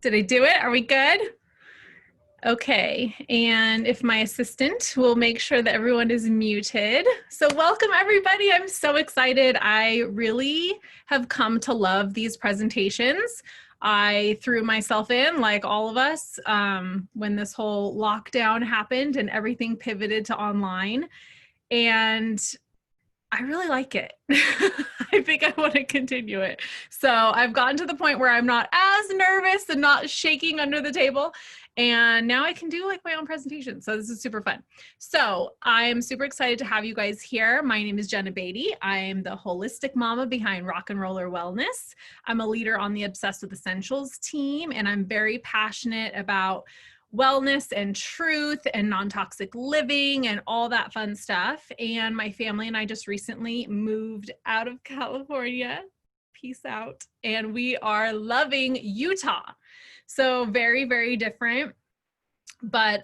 Did I do it? Are we good? Okay, and if my assistant will make sure that everyone is muted. So welcome everybody. I'm so excited. I really have come to love these presentations. I threw myself in, like all of us, when this whole lockdown happened and everything pivoted to online. And I really like it. I think I want to continue it. So I've gotten to the point where I'm not as nervous and not shaking under the table. And now I can do like my own presentation. So this is super fun. So I am super excited to have you guys here. My name is Jenna Beatty. I am the holistic mama behind Rock and Roller Wellness. I'm a leader on the Obsessed with Essentials team, and I'm very passionate about wellness and truth and non-toxic living and all that fun stuff. And my family and I just recently moved out of California. Peace out. And we are loving Utah. So very, very different, but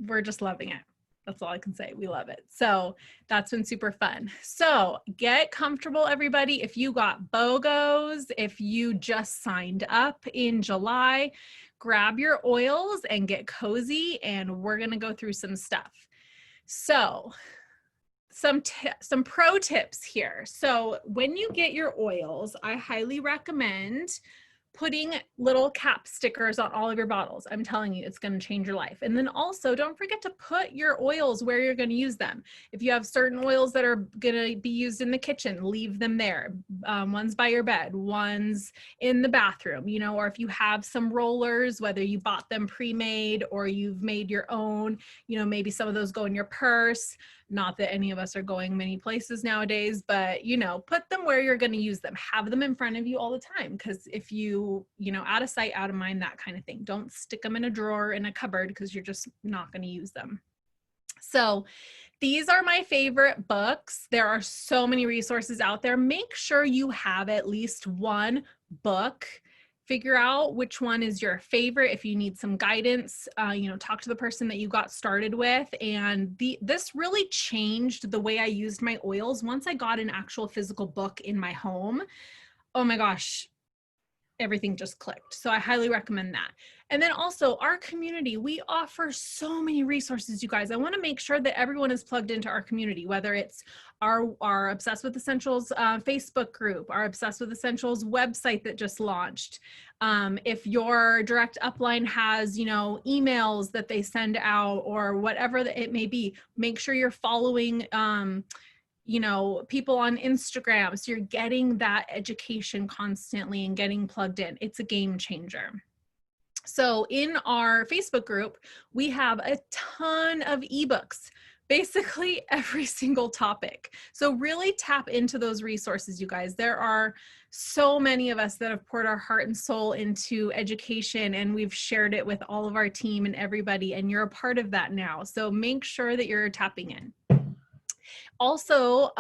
we're just loving it. That's all I can say. We love it. So that's been super fun. So get comfortable, everybody. If you got BOGOs, if you just signed up in July, grab your oils and get cozy, and we're going to go through some stuff. So some pro tips here. So when you get your oils, I highly recommend putting little cap stickers on all of your bottles. I'm telling you, it's going to change your life. And then also don't forget to put your oils where you're going to use them. If you have certain oils that are going to be used in the kitchen, leave them there. One's by your bed, one's in the bathroom, you know, or if you have some rollers, whether you bought them pre-made or you've made your own, you know, maybe some of those go in your purse. Not that any of us are going many places nowadays, but, you know, put them where you're going to use them. Have them in front of you all the time. Because if you know, out of sight, out of mind, that kind of thing. Don't stick them in a drawer in a cupboard because you're just not going to use them. So these are my favorite books. There are so many resources out there. Make sure you have at least one book. Figure out which one is your favorite. If you need some guidance, you know, talk to the person that you got started with. And this really changed the way I used my oils once I got an actual physical book in my home. Oh my gosh, everything just clicked. So I highly recommend that. And then also our community, we offer so many resources, you guys. I want to make sure that everyone is plugged into our community, whether it's our Obsessed with Essentials Facebook group, our Obsessed with Essentials website that just launched. If your direct upline has, you know, emails that they send out or whatever it may be, make sure you're following you know, people on Instagram. So you're getting that education constantly and getting plugged in. It's a game changer. So in our Facebook group, we have a ton of ebooks, basically every single topic. So really tap into those resources, you guys. There are so many of us that have poured our heart and soul into education, and we've shared it with all of our team and everybody, and you're a part of that now. So make sure that you're tapping in. Also,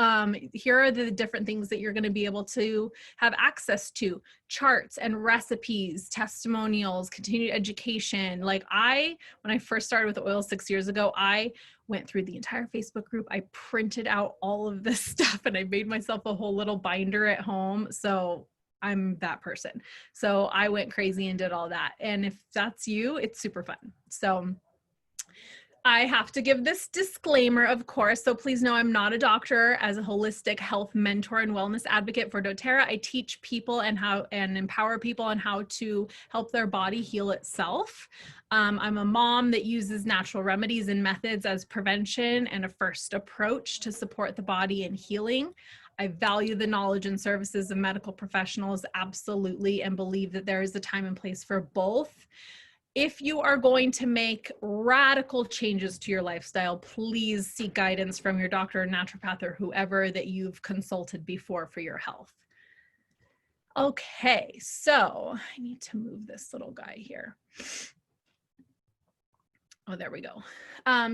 here are the different things that you're going to be able to have access to: charts and recipes, testimonials, continued education. Like when I first started with oil 6 years ago, I went through the entire Facebook group. I printed out all of this stuff and I made myself a whole little binder at home. So I'm that person. So I went crazy and did all that. And if that's you, it's super fun. So I have to give this disclaimer, of course, so please know I'm not a doctor. As a holistic health mentor and wellness advocate for doTERRA, I teach people and empower people on how to help their body heal itself. I'm a mom that uses natural remedies and methods as prevention and a first approach to support the body in healing. I value the knowledge and services of medical professionals, absolutely, and believe that there is a time and place for both. If you are going to make radical changes to your lifestyle, please seek guidance from your doctor, naturopath, or whoever that you've consulted before for your health. Okay, so I need to move this little guy here. Oh, there we go.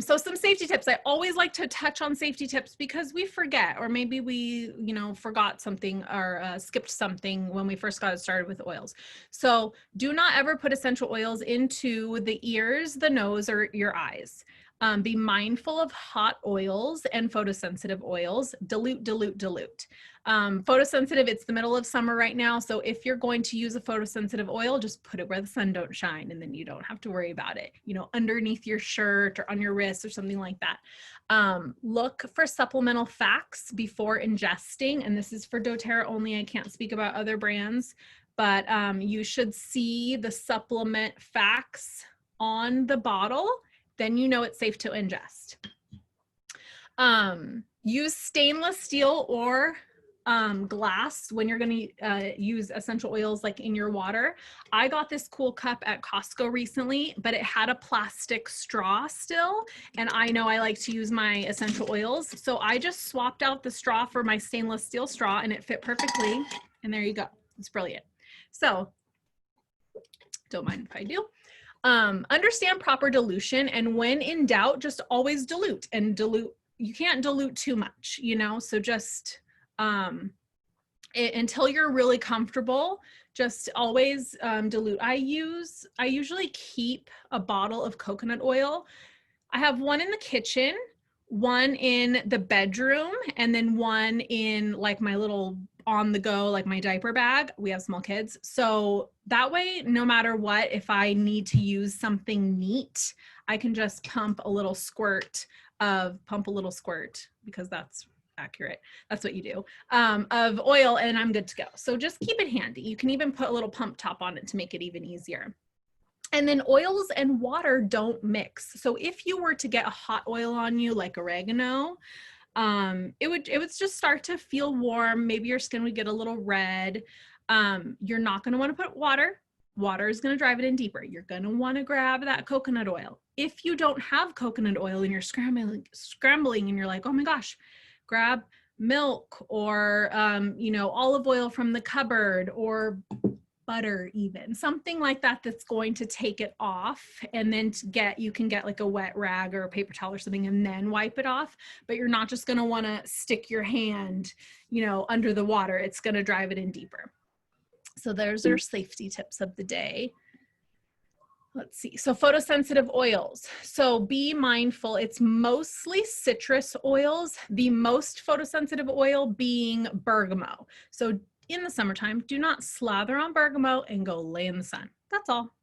So some safety tips. I always like to touch on safety tips because we forget, or maybe we, you know, forgot something or skipped something when we first got started with oils. So do not ever put essential oils into the ears, the nose, or your eyes. Be mindful of hot oils and photosensitive oils. Dilute, dilute, dilute. Photosensitive, it's the middle of summer right now. So if you're going to use a photosensitive oil, just put it where the sun don't shine, and then you don't have to worry about it, you know, underneath your shirt or on your wrist or something like that. Look for supplemental facts before ingesting. And this is for doTERRA only. I can't speak about other brands, but you should see the supplement facts on the bottle. Then you know it's safe to ingest. Use stainless steel or glass when you're going to use essential oils like in your water. I got this cool cup at Costco recently, but it had a plastic straw still. And I know I like to use my essential oils. So I just swapped out the straw for my stainless steel straw and it fit perfectly. And there you go. It's brilliant. So don't mind if I do. Understand proper dilution, and when in doubt, just always dilute and dilute. You can't dilute too much, you know, so just until you're really comfortable, just always dilute. I usually keep a bottle of coconut oil. I have one in the kitchen, one in the bedroom, and then one in like my little on the go, like my diaper bag. We have small kids. So that way, no matter what, if I need to use something neat, I can just pump a little squirt, because that's accurate. That's what you do, of oil, and I'm good to go. So just keep it handy. You can even put a little pump top on it to make it even easier. And then oils and water don't mix. So if you were to get a hot oil on you, like oregano, it would just start to feel warm. Maybe your skin would get a little red. You're not going to want to put water. Water is going to drive it in deeper. You're going to want to grab that coconut oil. If you don't have coconut oil and you're scrambling and you're like, oh my gosh, grab milk or, you know, olive oil from the cupboard, or butter, even something like that, that's going to take it off. And then you can get like a wet rag or a paper towel or something and then wipe it off. But you're not just going to want to stick your hand, you know, under the water. It's going to drive it in deeper. So there's our safety tips of the day. Let's see. So photosensitive oils. So be mindful. It's mostly citrus oils. The most photosensitive oil being bergamot. So in the summertime, do not slather on bergamot and go lay in the sun. That's all.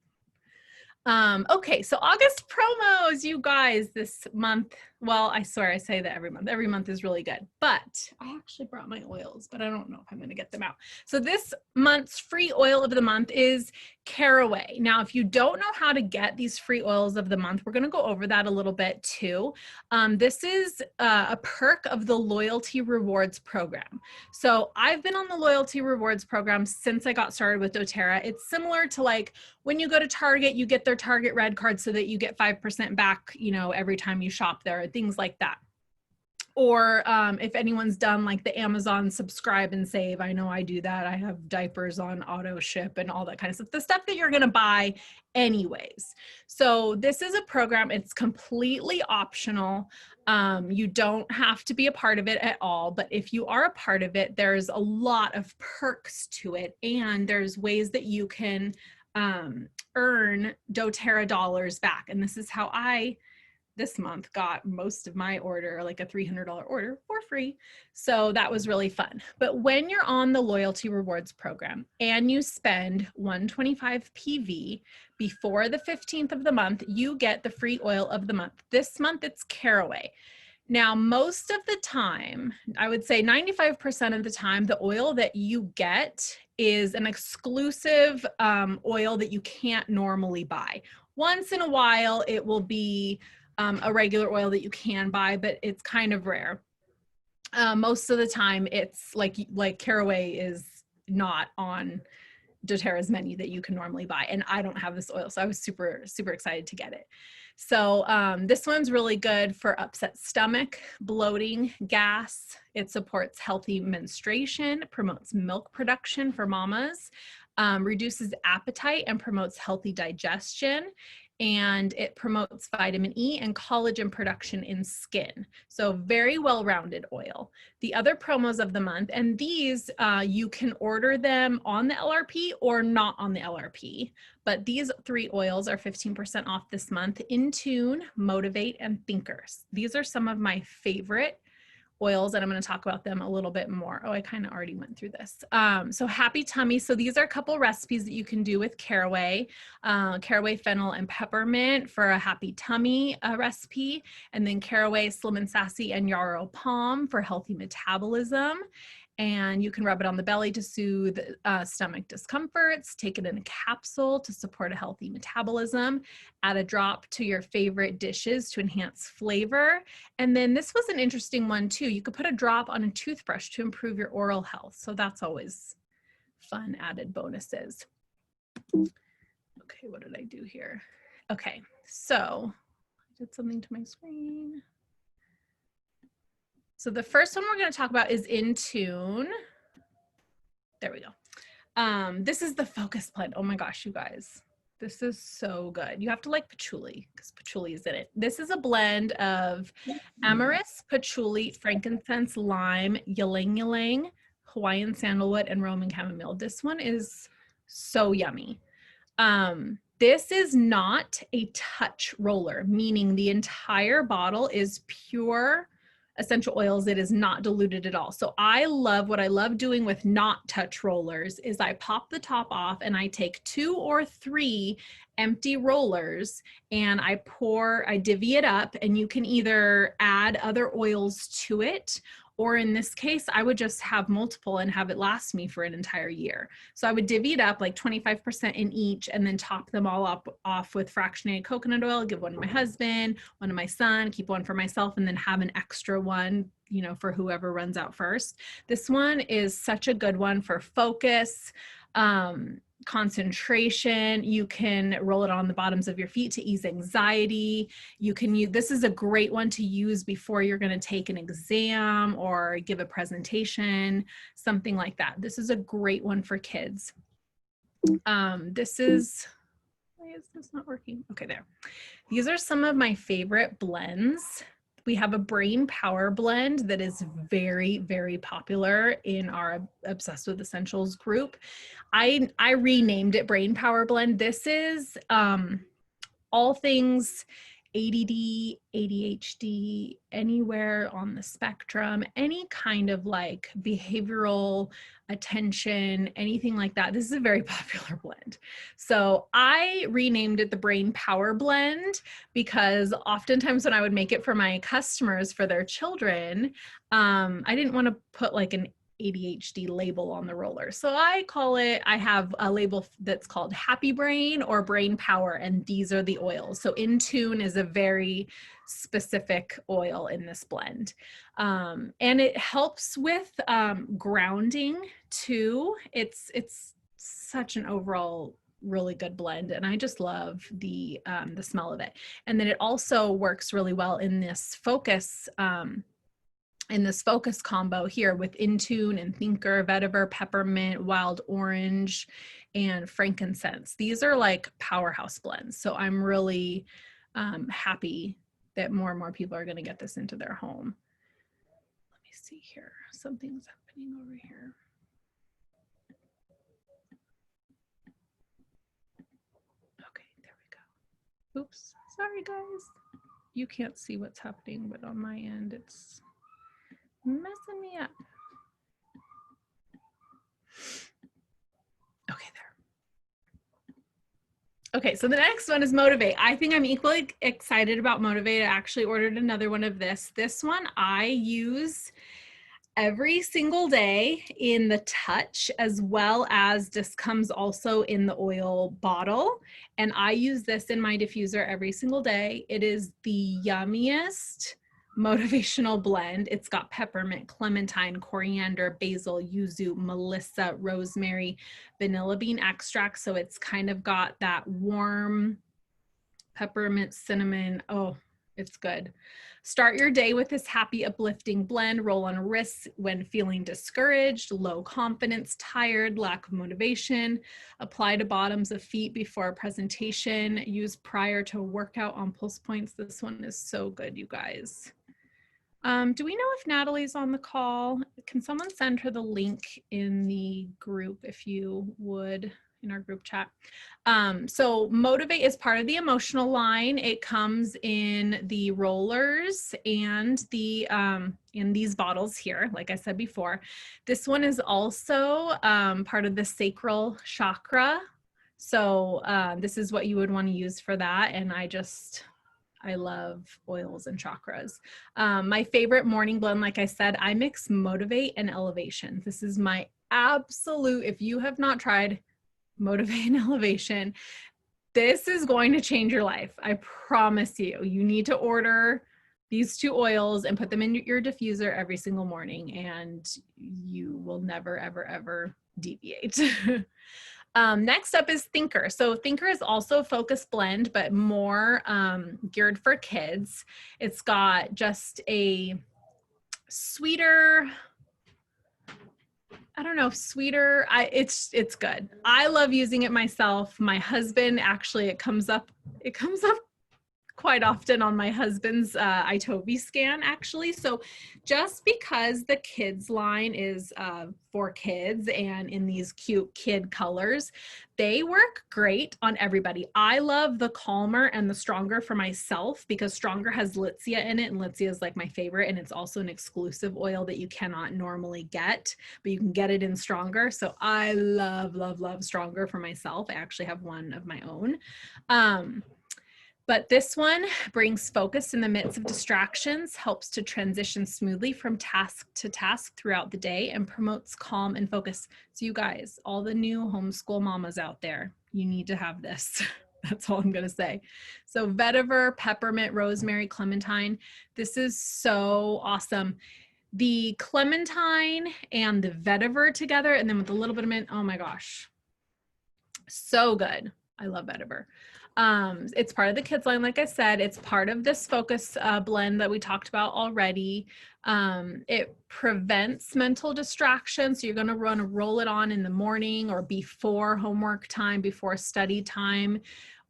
Okay, so August promos, you guys, this month. Well, I swear I say that every month. Every month is really good. But I actually brought my oils, but I don't know if I'm going to get them out. So this month's free oil of the month is Caraway. Now, if you don't know how to get these free oils of the month, we're going to go over that a little bit too. This is a perk of the Loyalty Rewards program. So I've been on the Loyalty Rewards program since I got started with doTERRA. It's similar to like when you go to Target, you get their Target Red card so that you get 5% back, you know, every time you shop there, things like that. Or if anyone's done like the Amazon subscribe and save, I know I do that. I have diapers on auto ship and all that kind of stuff, the stuff that you're going to buy anyways. So this is a program, it's completely optional. You don't have to be a part of it at all, but if you are a part of it, there's a lot of perks to it, and there's ways that you can earn doTERRA dollars back. And this is how I this month got most of my order, like a $300 order, for free. So that was really fun. But when you're on the Loyalty Rewards program and you spend $125 PV before the 15th of the month, you get the free oil of the month. This month it's Caraway. Now, most of the time, I would say 95% of the time, the oil that you get is an exclusive oil that you can't normally buy. Once in a while, it will be a regular oil that you can buy, but it's kind of rare. Most of the time, it's like Caraway is not on doTERRA's menu that you can normally buy, and I don't have this oil, so I was super, super excited to get it. So this one's really good for upset stomach, bloating, gas. It supports healthy menstruation, promotes milk production for mamas, reduces appetite and promotes healthy digestion. and it promotes vitamin E and collagen production in skin. So very well-rounded oil. The other promos of the month, and these you can order them on the LRP or not on the LRP, but these 3 oils are 15% off this month: Intune, Motivate, and Thinkers. These are some of my favorite oils, and I'm going to talk about them a little bit more. Oh, I kind of already went through this. So Happy Tummy. So these are a couple recipes that you can do with caraway, fennel, and peppermint for a happy tummy recipe, and then caraway, slim and sassy, and yarrow palm for healthy metabolism. And you can rub it on the belly to soothe stomach discomforts, take it in a capsule to support a healthy metabolism, add a drop to your favorite dishes to enhance flavor. And then this was an interesting one too. You could put a drop on a toothbrush to improve your oral health. So that's always fun added bonuses. Okay, what did I do here? Okay, so I did something to my screen. So the first one we're going to talk about is Intune. There we go. This is the Focus Blend. Oh my gosh, you guys. This is so good. You have to like patchouli because patchouli is in it. This is a blend of amyris, patchouli, frankincense, lime, ylang ylang, Hawaiian sandalwood, and Roman chamomile. This one is so yummy. This is not a touch roller, meaning the entire bottle is pure essential oils. It is not diluted at all. So what I love doing with not touch rollers is I pop the top off and I take 2 or 3 empty rollers and I divvy it up, and you can either add other oils to it, or in this case, I would just have multiple and have it last me for an entire year. So I would divvy it up like 25% in each and then top them all off with fractionated coconut oil, give one to my husband, one to my son, keep one for myself, and then have an extra one, you know, for whoever runs out first. This one is such a good one for focus, concentration. You can roll it on the bottoms of your feet to ease anxiety. This is a great one to use before you're going to take an exam or give a presentation, something like that. This is a great one for kids. Why is this not working? Okay, there. These are some of my favorite blends. We have a brain power blend that is very, very popular in our Obsessed with Essentials group. I renamed it Brain Power Blend. This is all things ADD, ADHD, anywhere on the spectrum, any kind of like behavioral attention, anything like that. This is a very popular blend. So I renamed it the Brain Power Blend because oftentimes when I would make it for my customers for their children, I didn't want to put like an ADHD label on the roller. So I have a label that's called Happy Brain or Brain Power, and these are the oils. So Intune is a very specific oil in this blend. And it helps with grounding too. It's such an overall really good blend, and I just love the smell of it. And then it also works really well in this focus combo here with Intune and Thinker, vetiver, peppermint, wild orange, and frankincense. These are like powerhouse blends. So I'm really happy that more and more people are going to get this into their home. Let me see here. Something's happening over here. Okay, there we go. Oops, sorry guys. You can't see what's happening, but on my end, it's messing me up. Okay, there. Okay, so the next one is Motivate. I think I'm equally excited about Motivate. I actually ordered another one of this. This one I use every single day in the touch, as well as this comes also in the oil bottle. And I use this in my diffuser every single day. It is the yummiest motivational blend. It's got peppermint, clementine, coriander, basil, yuzu, melissa, rosemary, vanilla bean extract. So it's kind of got that warm peppermint, cinnamon. Oh, It's good. Start your day with this happy, uplifting blend. Roll on wrists when feeling discouraged, low confidence, tired, lack of motivation. Apply to bottoms of feet before a presentation. Use prior to a workout on pulse points. This one is so good, you guys. Do we know if Natalie's on the call? Can someone send her the link in the group if you would, in our group chat? So Motivate is part of the emotional line. It comes in the rollers and the in these bottles here, like I said before. This one is also part of the sacral chakra. So this is what you would want to use for that. And I love oils and chakras. My favorite morning blend, like I said, I mix Motivate and Elevation. This is my absolute, if you have not tried Motivate and Elevation, this is going to change your life. I promise you. You need to order these 2 oils and put them in your diffuser every single morning, and you will never, ever, ever deviate. Next up is Thinker. So Thinker is also a focus blend, but more geared for kids. It's got just a sweeter, I don't know, sweeter. It's good. I love using it myself. My husband, actually, it comes up quite often on my husband's Itobi scan, actually. So just because the kids line is for kids and in these cute kid colors, they work great on everybody. I love the Calmer and the Stronger for myself because Stronger has Litsea in it, and Litsea is like my favorite, and it's also an exclusive oil that you cannot normally get, but you can get it in Stronger. So I love, love, love Stronger for myself. I actually have one of my own. But this one brings focus in the midst of distractions, helps to transition smoothly from task to task throughout the day, and promotes calm and focus. So you guys, all the new homeschool mamas out there, you need to have this. That's all I'm going to say. So vetiver, peppermint, rosemary, clementine. This is so awesome. The clementine and the vetiver together, and then with a little bit of mint, oh my gosh. So good. I love vetiver. It's part of the kids line, like I said. It's part of this focus blend that we talked about already. It prevents mental distraction. So you're going to want to roll it on in the morning or before homework time, before study time.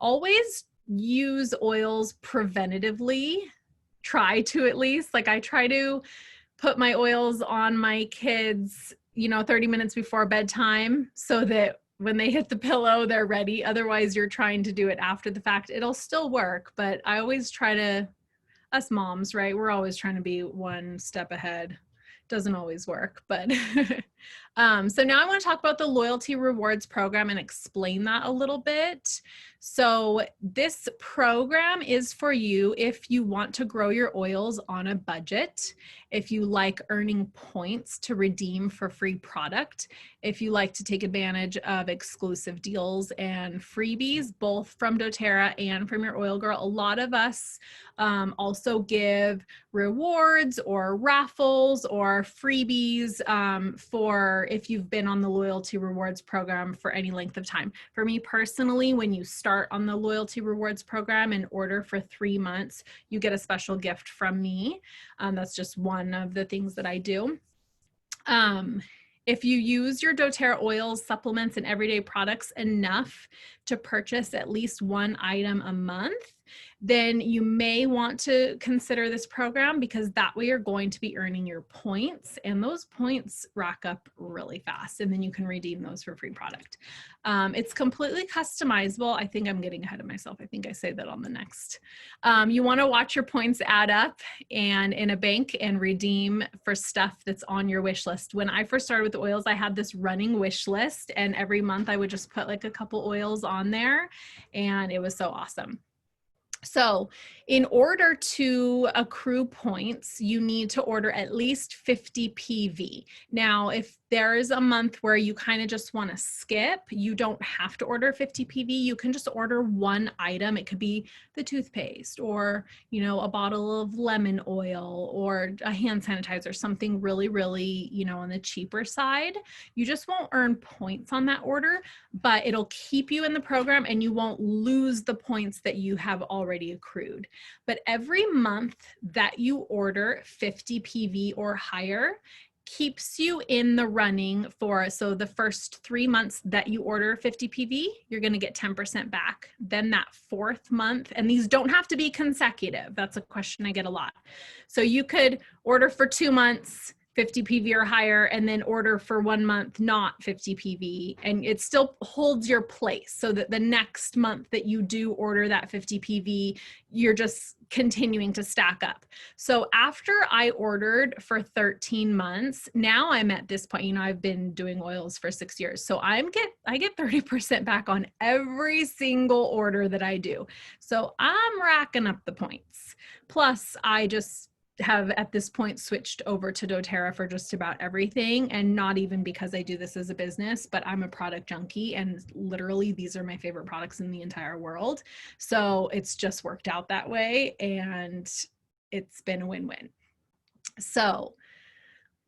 Always use oils preventatively. Try to, at least. Like I try to put my oils on my kids, 30 minutes before bedtime so that when they hit the pillow, they're ready. Otherwise, you're trying to do it after the fact. It'll still work, but I always try to, us moms, right? We're always trying to be one step ahead. Doesn't always work, but so now I want to talk about the loyalty rewards program and explain that a little bit. So this program is for you if you want to grow your oils on a budget, if you like earning points to redeem for free product, if you like to take advantage of exclusive deals and freebies, both from doTERRA and from your oil girl. A lot of us also give rewards or raffles or freebies for if you've been on the loyalty rewards program for any length of time. For me personally, when you start on the loyalty rewards program and order for 3 months, you get a special gift from me. That's just one of the things that I do. If you use your doTERRA oils, supplements, and everyday products enough to purchase at least 1 item a month, then you may want to consider this program because that way you're going to be earning your points, and those points rack up really fast, and then you can redeem those for free product. It's completely customizable. I think I'm getting ahead of myself. I think I say that on the next. You want to watch your points add up and in a bank and redeem for stuff that's on your wish list. When I first started with the oils, I had this running wish list, and every month I would just put like a couple oils on there, and it was so awesome. So in order to accrue points, you need to order at least 50 PV. Now, if there is a month where you kind of just want to skip, you don't have to order 50 PV. You can just order 1 item. It could be the toothpaste or, a bottle of lemon oil or a hand sanitizer, something really, really, on the cheaper side. You just won't earn points on that order, but it'll keep you in the program and you won't lose the points that you have already already accrued. But every month that you order 50 PV or higher keeps you in the running for, so the first 3 months that you order 50 PV, you're going to get 10% back. Then that 4th month, and these don't have to be consecutive. That's a question I get a lot. So you could order for 2 months, 50 PV or higher, and then order for 1 month, not 50 PV, and it still holds your place so that the next month that you do order that 50 PV, you're just continuing to stack up. So after I ordered for 13 months, now I'm at this point, you know, I've been doing oils for 6 years. So I get 30% back on every single order that I do. So I'm racking up the points. Plus I just have at this point switched over to doTERRA for just about everything, and not even because I do this as a business, but I'm a product junkie and literally these are my favorite products in the entire world. So it's just worked out that way and it's been a win-win. So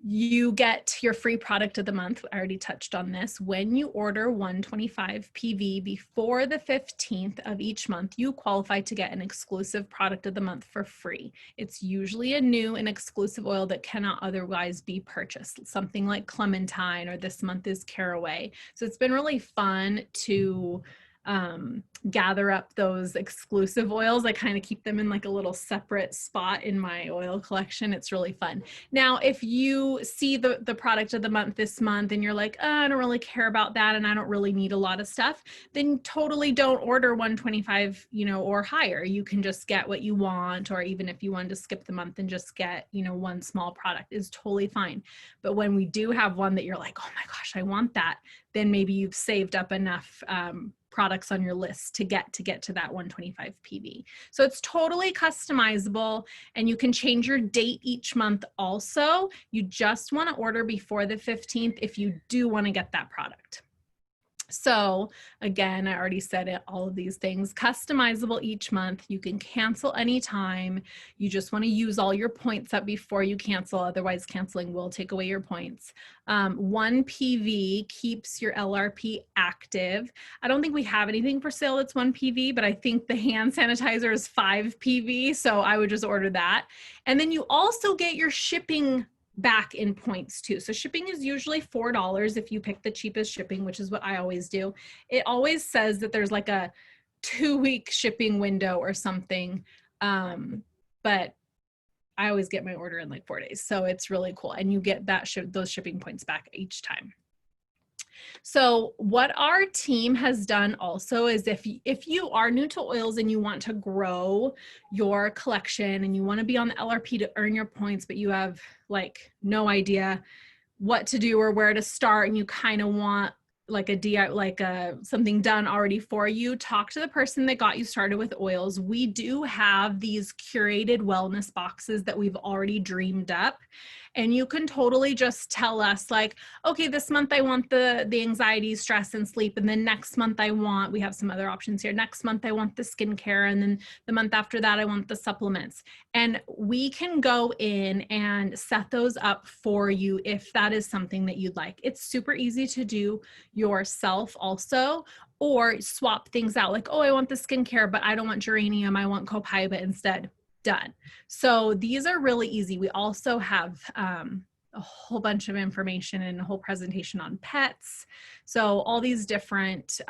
you get your free product of the month. I already touched on this. When you order 125 PV before the 15th of each month, you qualify to get an exclusive product of the month for free. It's usually a new and exclusive oil that cannot otherwise be purchased, something like Clementine, or this month is Caraway. So it's been really fun to gather up those exclusive oils. I kind of keep them in like a little separate spot in my oil collection. It's really fun. Now, if you see the product of the month this month and you're like, oh, I don't really care about that and I don't really need a lot of stuff, then totally don't order 125, you know, or higher. You can just get what you want, or even if you wanted to skip the month and just get, you know, one small product is totally fine. But when we do have one that you're like, oh my gosh, I want that, then maybe you've saved up enough products on your list to get to that 125 PV. So it's totally customizable, and you can change your date each month also. You just want to order before the 15th if you do want to get that product. So again, I already said it, all of these things, customizable each month. You can cancel anytime. You just want to use all your points up before you cancel. Otherwise, canceling will take away your points. 1 PV keeps your LRP active. I don't think we have anything for sale that's 1 PV, but I think the hand sanitizer is 5 PV. So I would just order that. And then you also get your shipping back in points too. So shipping is usually $4 if you pick the cheapest shipping, which is what I always do. It always says that there's like a 2-week shipping window or something. But I always get my order in like 4 days. So it's really cool. And you get that those shipping points back each time. So what our team has done also is if you are new to oils and you want to grow your collection and you want to be on the LRP to earn your points, but you have like no idea what to do or where to start, and you kind of want like something done already for you, talk to the person that got you started with oils. We do have these curated wellness boxes that we've already dreamed up. And you can totally just tell us like, okay, this month I want the anxiety, stress, and sleep. And then next month we have some other options here. Next month I want the skincare. And then the month after that, I want the supplements. And we can go in and set those up for you if that is something that you'd like. It's super easy to do yourself also, or swap things out. Like, oh, I want the skincare, but I don't want geranium. I want copaiba instead. Done. So these are really easy. We also have a whole bunch of information and a whole presentation on pets. So all these different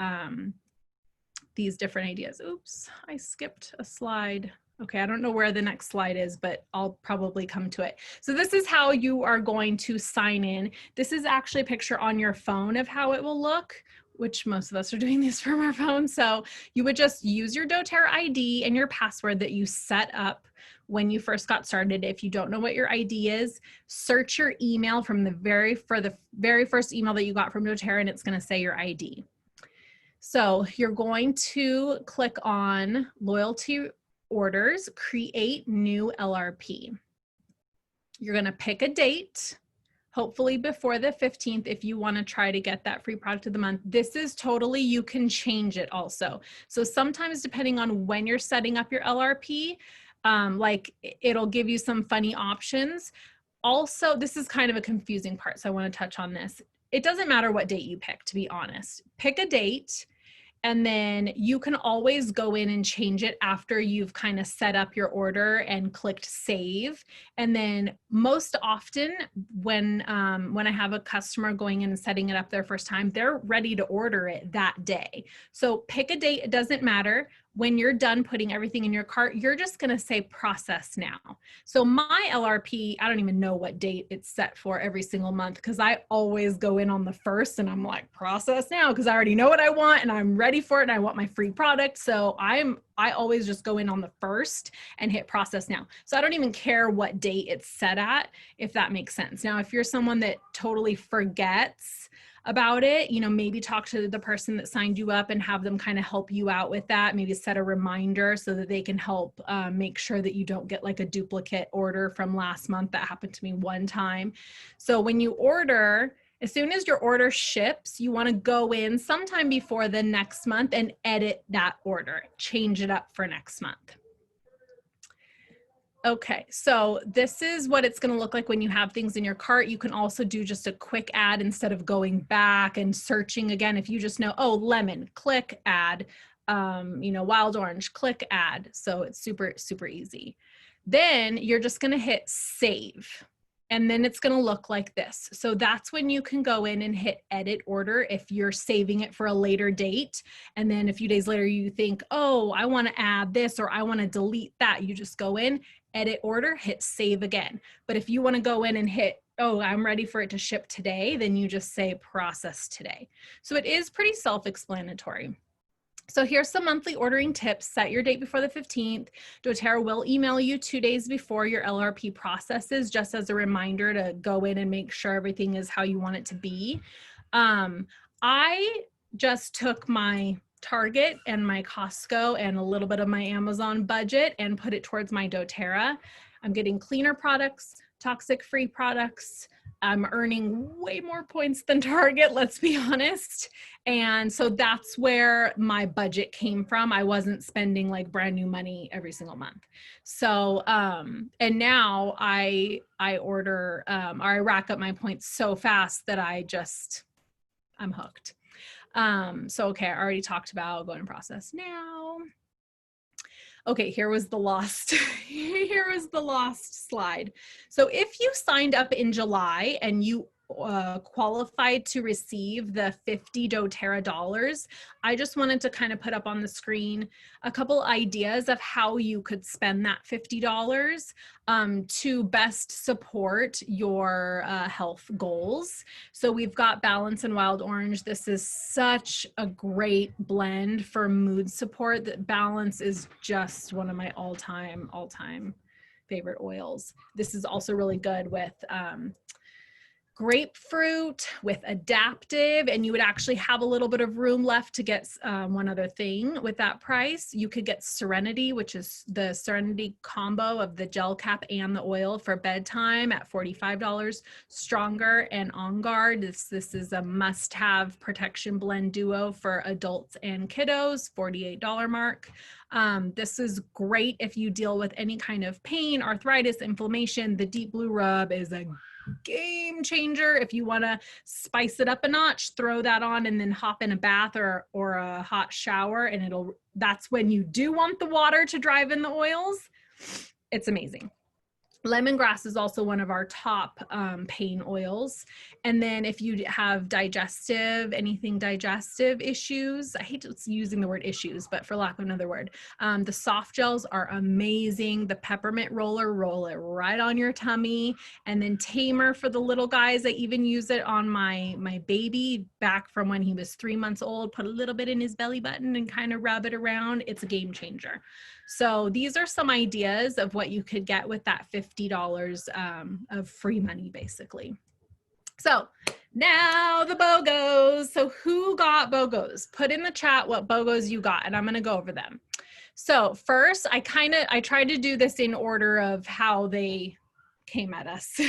ideas. Oops, I skipped a slide. Okay, I don't know where the next slide is, but I'll probably come to it. So this is how you are going to sign in. This is actually a picture on your phone of how it will look, which most of us are doing this from our phone. So you would just use your doTERRA ID and your password that you set up when you first got started. If you don't know what your ID is, search your email from the very first email that you got from doTERRA, and it's going to say your ID. So you're going to click on loyalty orders, create new LRP. You're going to pick a date, hopefully before the 15th, if you want to try to get that free product of the month. This is totally, you can change it also. So sometimes depending on when you're setting up your LRP, like it'll give you some funny options. Also, this is kind of a confusing part, so I want to touch on this. It doesn't matter what date you pick, to be honest. Pick a date, And then you can always go in and change it after you've kind of set up your order and clicked save. And then most often when I have a customer going in and setting it up their first time, they're ready to order it that day. So pick a date, it doesn't matter. When you're done putting everything in your cart, you're just gonna say process now. So my LRP, I don't even know what date it's set for every single month because I always go in on the first and I'm like, process now, because I already know what I want and I'm ready for it and I want my free product. So I always just go in on the first and hit process now. So I don't even care what date it's set at, if that makes sense. Now, if you're someone that totally forgets about it, you know, maybe talk to the person that signed you up and have them kind of help you out with that. Maybe set a reminder so that they can help make sure that you don't get like a duplicate order from last month. That happened to me one time. So when you order, as soon as your order ships, you want to go in sometime before the next month and edit that order, change it up for next month. Okay, so this is what it's going to look like when you have things in your cart. You can also do just a quick add instead of going back and searching again. If you just know, oh, lemon, click add, you know, wild orange, click add. So it's super, super easy. Then you're just going to hit save. And then it's going to look like this. So that's when you can go in and hit edit order if you're saving it for a later date. And then a few days later, you think, oh, I want to add this or I want to delete that. You just go in, edit order, hit save again. But if you want to go in and hit, oh, I'm ready for it to ship today, then you just say process today. So it is pretty self-explanatory. So here's some monthly ordering tips. Set your date before the 15th. doTERRA will email you 2 days before your LRP processes, just as a reminder to go in and make sure everything is how you want it to be. I just took my Target and my Costco and a little bit of my Amazon budget and put it towards my doTERRA. I'm getting cleaner products, toxic-free products. I'm earning way more points than Target, let's be honest. And so that's where my budget came from. I wasn't spending like brand new money every single month. So, and now I order, or I rack up my points so fast that I'm hooked. So, okay, I already talked about going to process now. Okay, here was the lost, here was the lost slide. So if you signed up in July and you qualified to receive the 50 doTERRA dollars, I just wanted to kind of put up on the screen a couple ideas of how you could spend that $50 to best support your health goals. So we've got Balance and Wild Orange. This is such a great blend for mood support. That Balance is just one of my all-time favorite oils. This is also really good with grapefruit, with adaptive, and you would actually have a little bit of room left to get one other thing with that price. You could get Serenity, which is the Serenity combo of the gel cap and the oil for bedtime at $45. Stronger and On Guard. This is a must-have protection blend duo for adults and kiddos, $48 mark. This is great if you deal with any kind of pain, arthritis, inflammation. The Deep Blue Rub is a game changer. If you want to spice it up a notch, throw that on and then hop in a bath or a hot shower, and that's when you do want the water to drive in the oils. It's amazing. Lemongrass is also one of our top pain oils. And then if you have anything digestive issues, I hate using the word issues, but for lack of another word, the soft gels are amazing. The peppermint roll it right on your tummy. And then Tamer for the little guys. I even use it on my baby back from when he was 3 months old, put a little bit in his belly button and kind of rub it around. It's a game changer. So these are some ideas of what you could get with that $50 of free money, basically. So now the BOGOs. So who got BOGOs? Put in the chat what BOGOs you got, and I'm going to go over them. So first, I tried to do this in order of how they came at us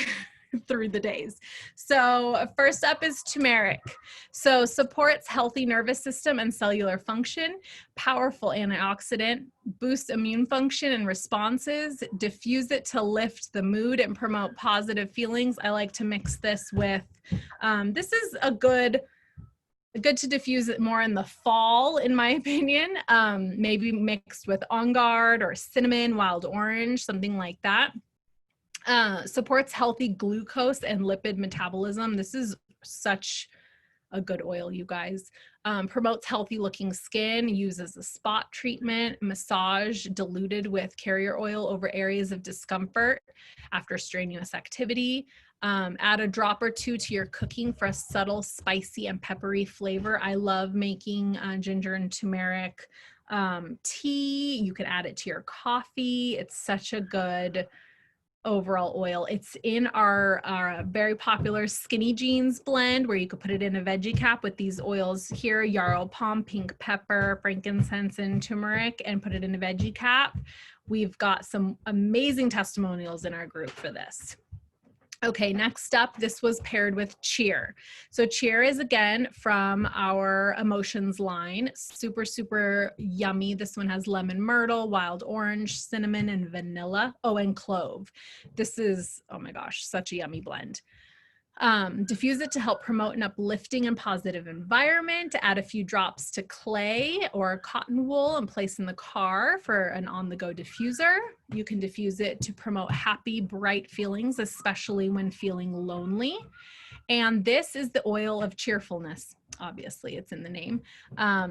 through the days. So first up is turmeric. So supports healthy nervous system and cellular function, powerful antioxidant, boosts immune function and responses, diffuse it to lift the mood and promote positive feelings. I like to mix this with, this is a good good to diffuse it more in the fall, in my opinion. Maybe mixed with On Guard or cinnamon, wild orange, something like that. Supports healthy glucose and lipid metabolism. This is such a good oil, you guys. Promotes healthy looking skin, uses a spot treatment, massage diluted with carrier oil over areas of discomfort after strenuous activity. Add a drop or two to your cooking for a subtle, spicy, and peppery flavor. I love making ginger and turmeric tea. You can add it to your coffee. It's such a good overall oil. It's in our very popular skinny jeans blend, where you could put it in a veggie cap with these oils here: yarrow palm, pink pepper, frankincense, and turmeric, and put it in a veggie cap. We've got some amazing testimonials in our group for this. Okay, next up, this was paired with Cheer. So Cheer is, again, from our Emotions line. Super, super yummy. This one has lemon myrtle, wild orange, cinnamon, and vanilla. Oh, and clove. This is, oh my gosh, such a yummy blend. Diffuse it to help promote an uplifting and positive environment. Add a few drops to clay or cotton wool and place in the car for an on-the-go diffuser. You can diffuse it to promote happy, bright feelings, especially when feeling lonely. And this is the oil of cheerfulness. Obviously, it's in the name.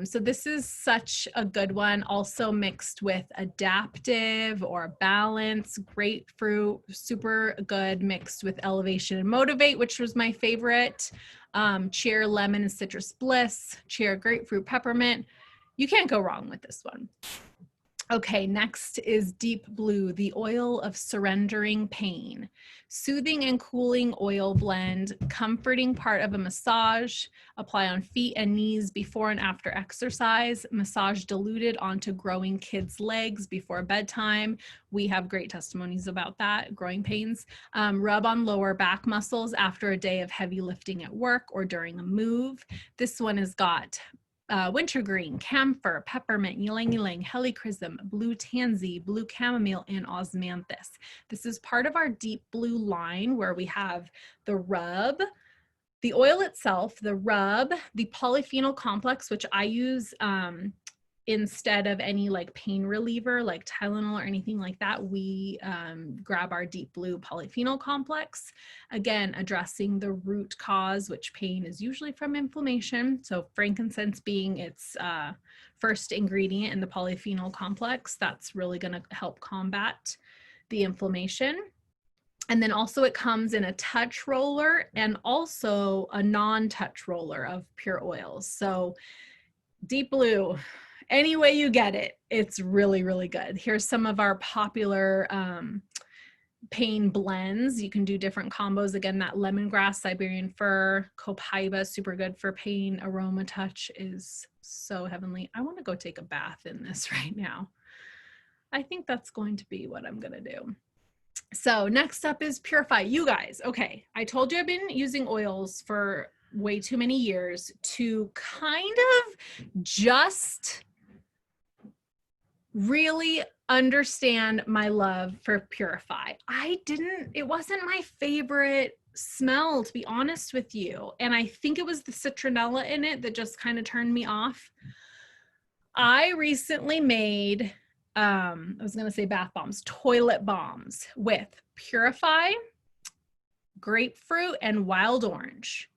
So this is such a good one. Also mixed with adaptive or balance, grapefruit, super good, mixed with elevation and motivate, which was my favorite. Cheer, lemon, and citrus bliss. Cheer, grapefruit, peppermint. You can't go wrong with this one. Okay, next is Deep Blue, the oil of surrendering pain. Soothing and cooling oil blend, comforting part of a massage. Apply on feet and knees before and after exercise. Massage diluted onto growing kids' legs before bedtime. We have great testimonies about that, growing pains. Rub on lower back muscles after a day of heavy lifting at work or during a move. This one has got wintergreen, camphor, peppermint, ylang ylang, helichrysum, blue tansy, blue chamomile, and osmanthus. This is part of our Deep Blue line, where we have the rub, the oil itself, the rub, the polyphenol complex, which I use instead of any like pain reliever like Tylenol or anything like that. We grab our Deep Blue polyphenol complex, again addressing the root cause, which pain is usually from inflammation. So frankincense being its first ingredient in the polyphenol complex, that's really going to help combat the inflammation. And then also it comes in a touch roller and also a non-touch roller of pure oils. So Deep Blue, any way you get it, it's really, really good. Here's some of our popular pain blends. You can do different combos. Again, that lemongrass, Siberian fir, copaiba, super good for pain. Aroma Touch is so heavenly. I want to go take a bath in this right now. I think that's going to be what I'm going to do. So next up is Purify. You guys, okay, I told you I've been using oils for way too many years to kind of just really understand my love for Purify. It wasn't my favorite smell, to be honest with you. And I think it was the citronella in it that just kind of turned me off. I recently made, I was going to say bath bombs, toilet bombs with Purify, grapefruit, and wild orange.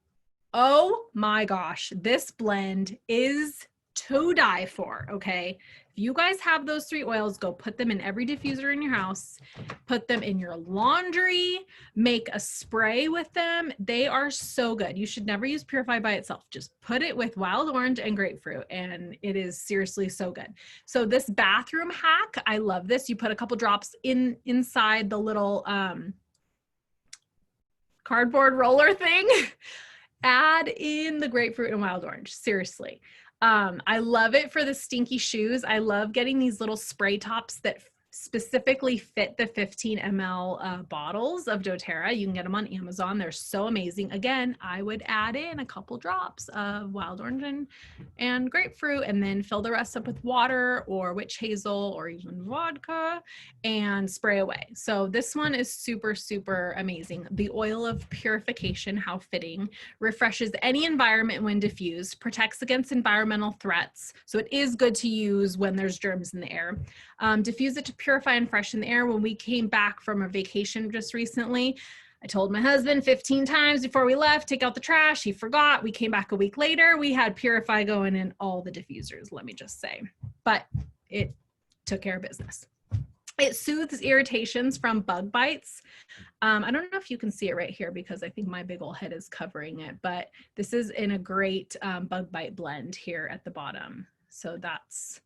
Oh my gosh, this blend is to die for, okay? If you guys have those three oils, go put them in every diffuser in your house, put them in your laundry, make a spray with them. They are so good. You should never use Purify by itself. Just put it with wild orange and grapefruit, and it is seriously so good. So this bathroom hack, I love this. You put a couple drops inside the little cardboard roller thing. Add in the grapefruit and wild orange, seriously. I love it for the stinky shoes. I love getting these little spray tops that specifically fit the 15 ml bottles of doTERRA. You can get them on Amazon. They're so amazing. Again, I would add in a couple drops of wild orange and grapefruit, and then fill the rest up with water or witch hazel or even vodka and spray away. So this one is super, super amazing. The oil of purification, how fitting, refreshes any environment when diffused, protects against environmental threats. So it is good to use when there's germs in the air. Diffuse it to purify and freshen the air. When we came back from a vacation just recently, I told my husband 15 times before we left, take out the trash. He forgot. We came back a week later. We had Purify going in all the diffusers, let me just say. But it took care of business. It soothes irritations from bug bites. I don't know if you can see it right here because I think my big old head is covering it, but this is in a great bug bite blend here at the bottom. So that's,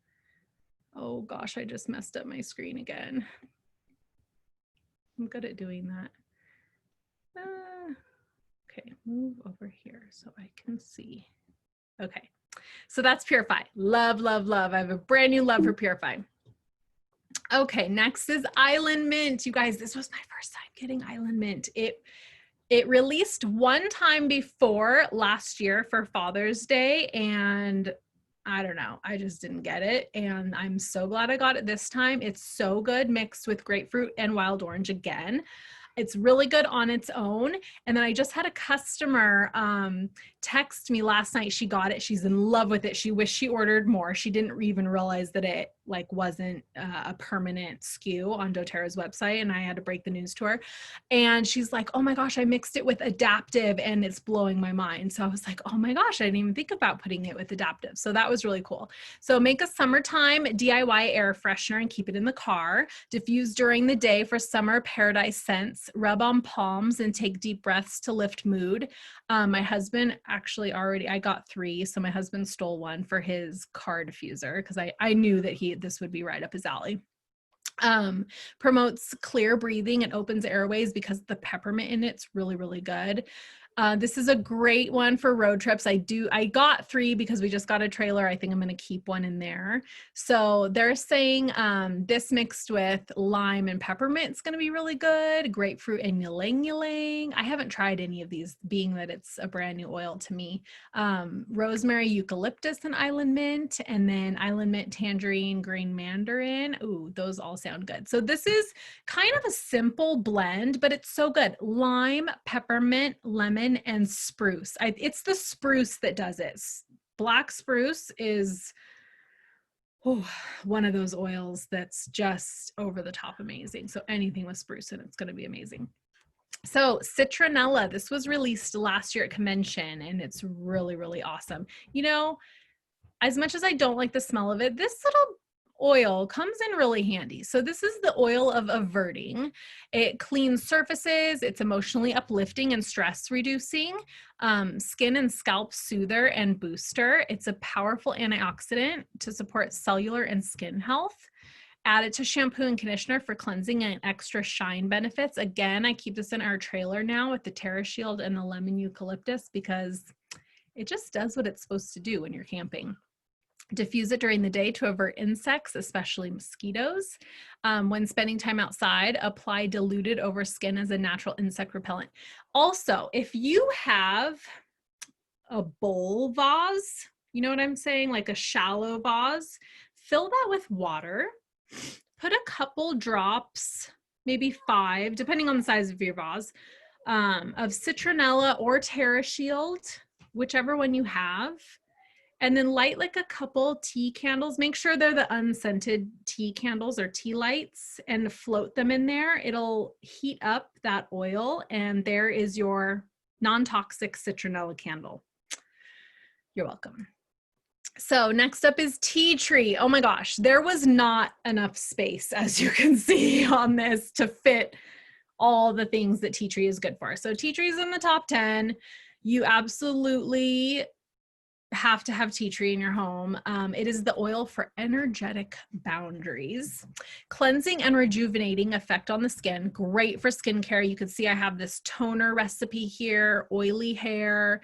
oh gosh, I just messed up my screen again. I'm good at doing that. Okay, move over here so I can see. Okay, so that's Purify. Love, love, love. I have a brand new love for Purify. Okay, next is Island Mint. You guys, this was my first time getting Island Mint. It released one time before last year for Father's Day, and I don't know, I just didn't get it, and I'm so glad I got it this time. It's so good mixed with grapefruit and wild orange again. It's really good on its own. And then I just had a customer text me last night. She got it. She's in love with it. She wished she ordered more. She didn't even realize that it like wasn't a permanent SKU on doTERRA's website. And I had to break the news to her. And she's like, oh my gosh, I mixed it with Adaptive and it's blowing my mind. So I was like, oh my gosh, I didn't even think about putting it with Adaptive. So that was really cool. So make a summertime DIY air freshener and keep it in the car. Diffuse during the day for summer paradise scents. Rub on palms and take deep breaths to lift mood. My husband actually I got 3. So my husband stole one for his car diffuser because I knew that this would be right up his alley. Promotes clear breathing and opens airways because the peppermint in it's really, really good. This is a great one for road trips. I got 3 because we just got a trailer. I think I'm going to keep one in there. So they're saying this mixed with lime and peppermint is going to be really good. Grapefruit and ylang ylang. I haven't tried any of these, being that it's a brand new oil to me. Rosemary, eucalyptus, and island mint, and then island mint, tangerine, green mandarin. Ooh, those all sound good. So this is kind of a simple blend, but it's so good. Lime, peppermint, lemon, and spruce. It's the spruce that does it. Black spruce is one of those oils that's just over the top amazing. So anything with spruce in it's going to be amazing. So citronella, this was released last year at convention and it's really, really awesome. You know, as much as I don't like the smell of it, this little oil comes in really handy. So this is the oil of averting. It cleans surfaces, it's emotionally uplifting and stress reducing, skin and scalp soother and booster. It's a powerful antioxidant to support cellular and skin health. Add it to shampoo and conditioner for cleansing and extra shine benefits. Again, I keep this in our trailer now with the TerraShield and the lemon eucalyptus because it just does what it's supposed to do when you're camping. Diffuse it during the day to avert insects, especially mosquitoes. When spending time outside, apply diluted over skin as a natural insect repellent. Also, if you have a bowl vase, you know what I'm saying? Like a shallow vase, fill that with water, put a couple drops, maybe 5, depending on the size of your vase, of citronella or TerraShield, whichever one you have. And then light like a couple tea candles. Make sure they're the unscented tea candles or tea lights and float them in there. It'll heat up that oil and there is your non-toxic citronella candle. You're welcome. So next up is tea tree. Oh my gosh, there was not enough space, as you can see on this, to fit all the things that tea tree is good for. So tea tree is in the top 10. You absolutely have to have tea tree in your home. It is the oil for energetic boundaries. Cleansing and rejuvenating effect on the skin. Great for skincare. You can see I have this toner recipe here, oily hair,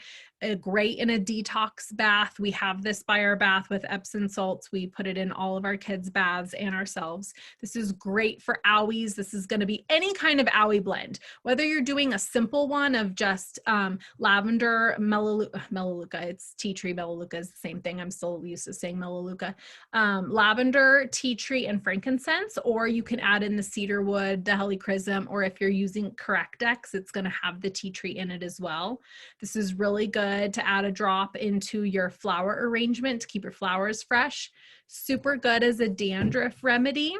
great in a detox bath. We have this by our bath with Epsom salts. We put it in all of our kids' baths and ourselves. This is great for owies. This is going to be any kind of owie blend, whether you're doing a simple one of just lavender, melaleuca, it's tea tree, melaleuca is the same thing. I'm still used to saying melaleuca. Lavender, tea tree, and frankincense, or you can add in the cedar wood, the helichrysum, or if you're using Correctex, it's going to have the tea tree in it as well. This is really good to add a drop into your flower arrangement to keep your flowers fresh. Super good as a dandruff remedy.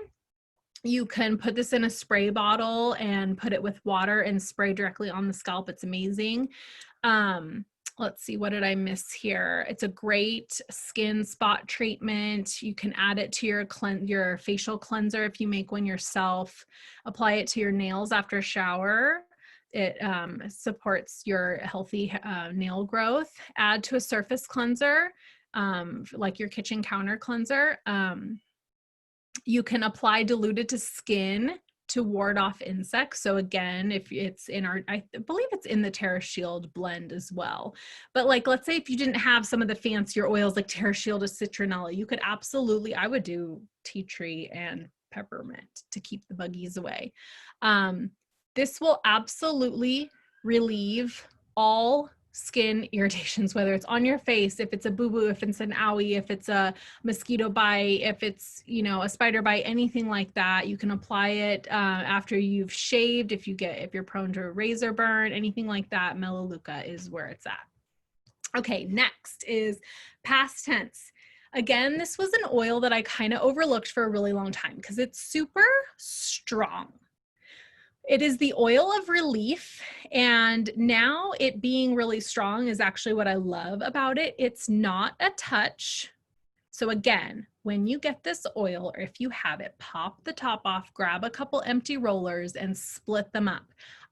You can put this in a spray bottle and put it with water and spray directly on the scalp. It's amazing. Let's see, what did I miss here? It's a great skin spot treatment. You can add it to your facial cleanser if you make one yourself. Apply it to your nails after a shower. It supports your healthy nail growth. Add to a surface cleanser, like your kitchen counter cleanser. You can apply diluted to skin to ward off insects. So again, if it's in I believe it's in the Terra Shield blend as well. But like, let's say if you didn't have some of the fancier oils like Terra Shield or citronella, you could absolutely, I would do tea tree and peppermint to keep the buggies away. This will absolutely relieve all skin irritations, whether it's on your face, if it's a boo-boo, if it's an owie, if it's a mosquito bite, if it's, you know, a spider bite, anything like that. You can apply it after you've shaved, if you're prone to a razor burn, anything like that. Melaleuca is where it's at. Okay, next is past tense. Again, this was an oil that I kind of overlooked for a really long time because it's super strong. It is the oil of relief, and now it being really strong is actually what I love about it. It's not a touch. So again, when you get this oil, or if you have it, pop the top off, grab a couple empty rollers and split them up.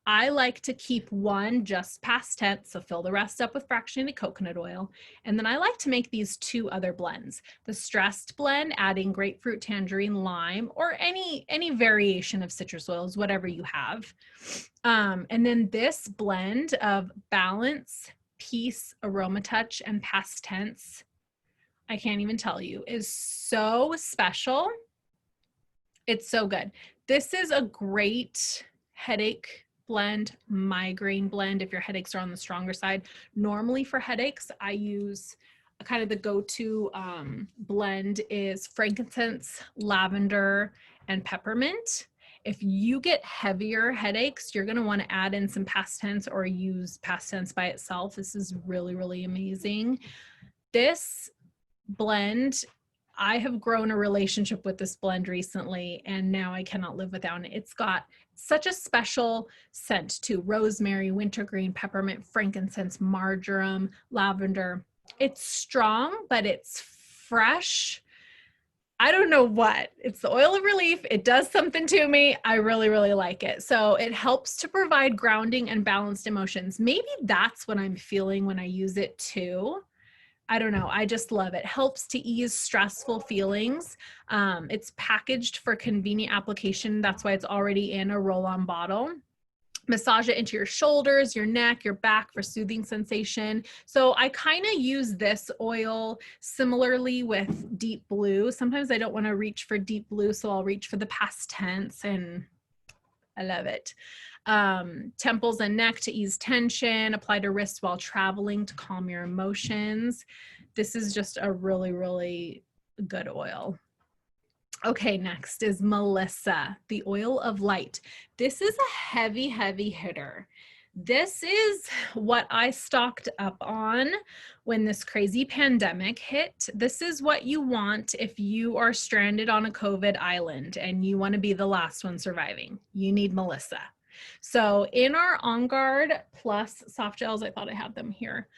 I like to keep one just past tense, so fill the rest up with fractionated coconut oil. And then I like to make these two other blends. The stressed blend, adding grapefruit, tangerine, lime, or any variation of citrus oils, whatever you have. And then this blend of balance, peace, aroma touch, and past tense, I can't even tell you, is so special. It's so good. This is a great headache blend, migraine blend if your headaches are on the stronger side. Normally for headaches, I use kind of the go-to blend is frankincense, lavender, and peppermint. If you get heavier headaches, you're going to want to add in some past tense or use past tense by itself. This is really, really amazing. This blend, I have grown a relationship with this blend recently, and now I cannot live without it. It's got such a special scent to rosemary, wintergreen, peppermint, frankincense, marjoram, lavender. It's strong, but it's fresh. I don't know what. It's the oil of relief. It does something to me. I really, really like it. So it helps to provide grounding and balanced emotions. Maybe that's what I'm feeling when I use it too. I don't know. I just love it. Helps to ease stressful feelings. It's packaged for convenient application. That's why it's already in a roll-on bottle. Massage it into your shoulders, your neck, your back for soothing sensation. So I kind of use this oil similarly with deep blue. Sometimes I don't want to reach for deep blue, so I'll reach for the past tense, and I love it. Temples and neck to ease tension, apply to wrists while traveling to calm your emotions. This is just a really, really good oil. Okay, next is Melissa, the oil of light. This is a heavy, heavy hitter. This is what I stocked up on when this crazy pandemic hit. This is what you want if you are stranded on a COVID island and you want to be the last one surviving. You need Melissa. So in our On Guard Plus soft gels, I thought I had them here.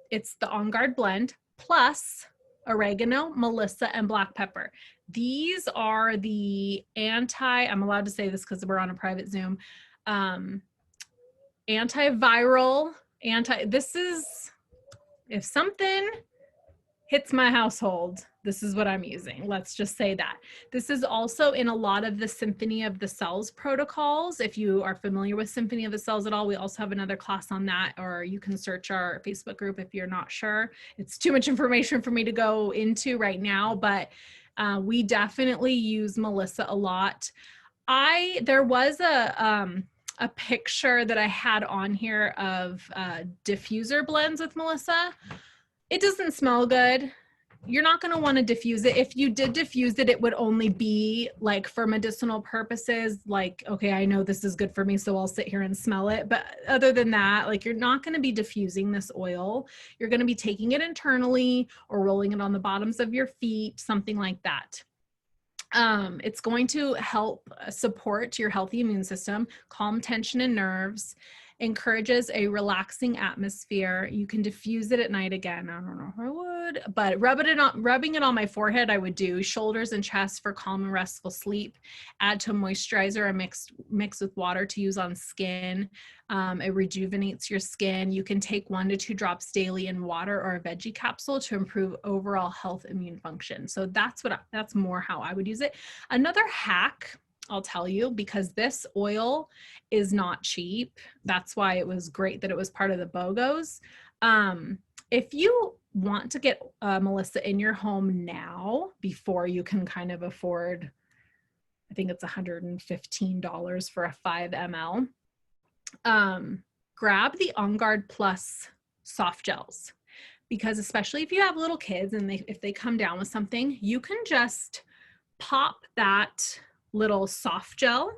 It's the On Guard blend plus oregano, melissa, and black pepper. These are the I'm allowed to say this because we're on a private Zoom, antiviral, this is if something hits my household, this is what I'm using. Let's just say that. This is also in a lot of the Symphony of the Cells protocols. If you are familiar with Symphony of the Cells at all, we also have another class on that, or you can search our Facebook group if you're not sure. It's too much information for me to go into right now, but we definitely use Melissa a lot. There was a picture that I had on here of diffuser blends with Melissa. It doesn't smell good. You're not going to want to diffuse it. If you did diffuse it, it would only be like for medicinal purposes. Like, okay, I know this is good for me, so I'll sit here and smell it. But other than that, like, you're not going to be diffusing this oil. You're going to be taking it internally or rolling it on the bottoms of your feet, something like that. It's going to help support your healthy immune system, calm tension and nerves, encourages a relaxing atmosphere. You can diffuse it at night again. I don't know if I would, but rubbing it on my forehead, I would do. Shoulders and chest for calm and restful sleep. Add to a moisturizer and mix with water to use on skin. It rejuvenates your skin. You can take 1 to 2 drops daily in water or a veggie capsule to improve overall health immune function. So that's more how I would use it. Another hack I'll tell you, because this oil is not cheap. That's why it was great that it was part of the BOGOs. If you want to get Melissa in your home now, before you can kind of afford, I think it's $115 for a 5 ml, grab the On Guard Plus soft gels, because especially if you have little kids and if they come down with something, you can just pop that little soft gel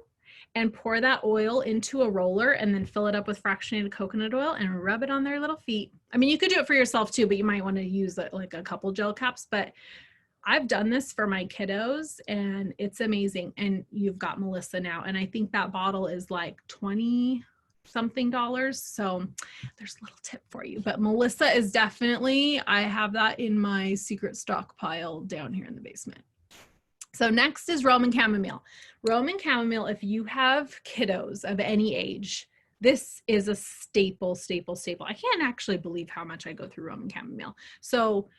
and pour that oil into a roller and then fill it up with fractionated coconut oil and rub it on their little feet. I mean, you could do it for yourself too, but you might want to use like a couple gel caps, but I've done this for my kiddos and it's amazing. And you've got Melissa now. And I think that bottle is like 20 something dollars. So there's a little tip for you, but Melissa is definitely, I have that in my secret stockpile down here in the basement. So next is Roman chamomile. Roman chamomile, if you have kiddos of any age, this is a staple. I can't actually believe how much I go through Roman chamomile. So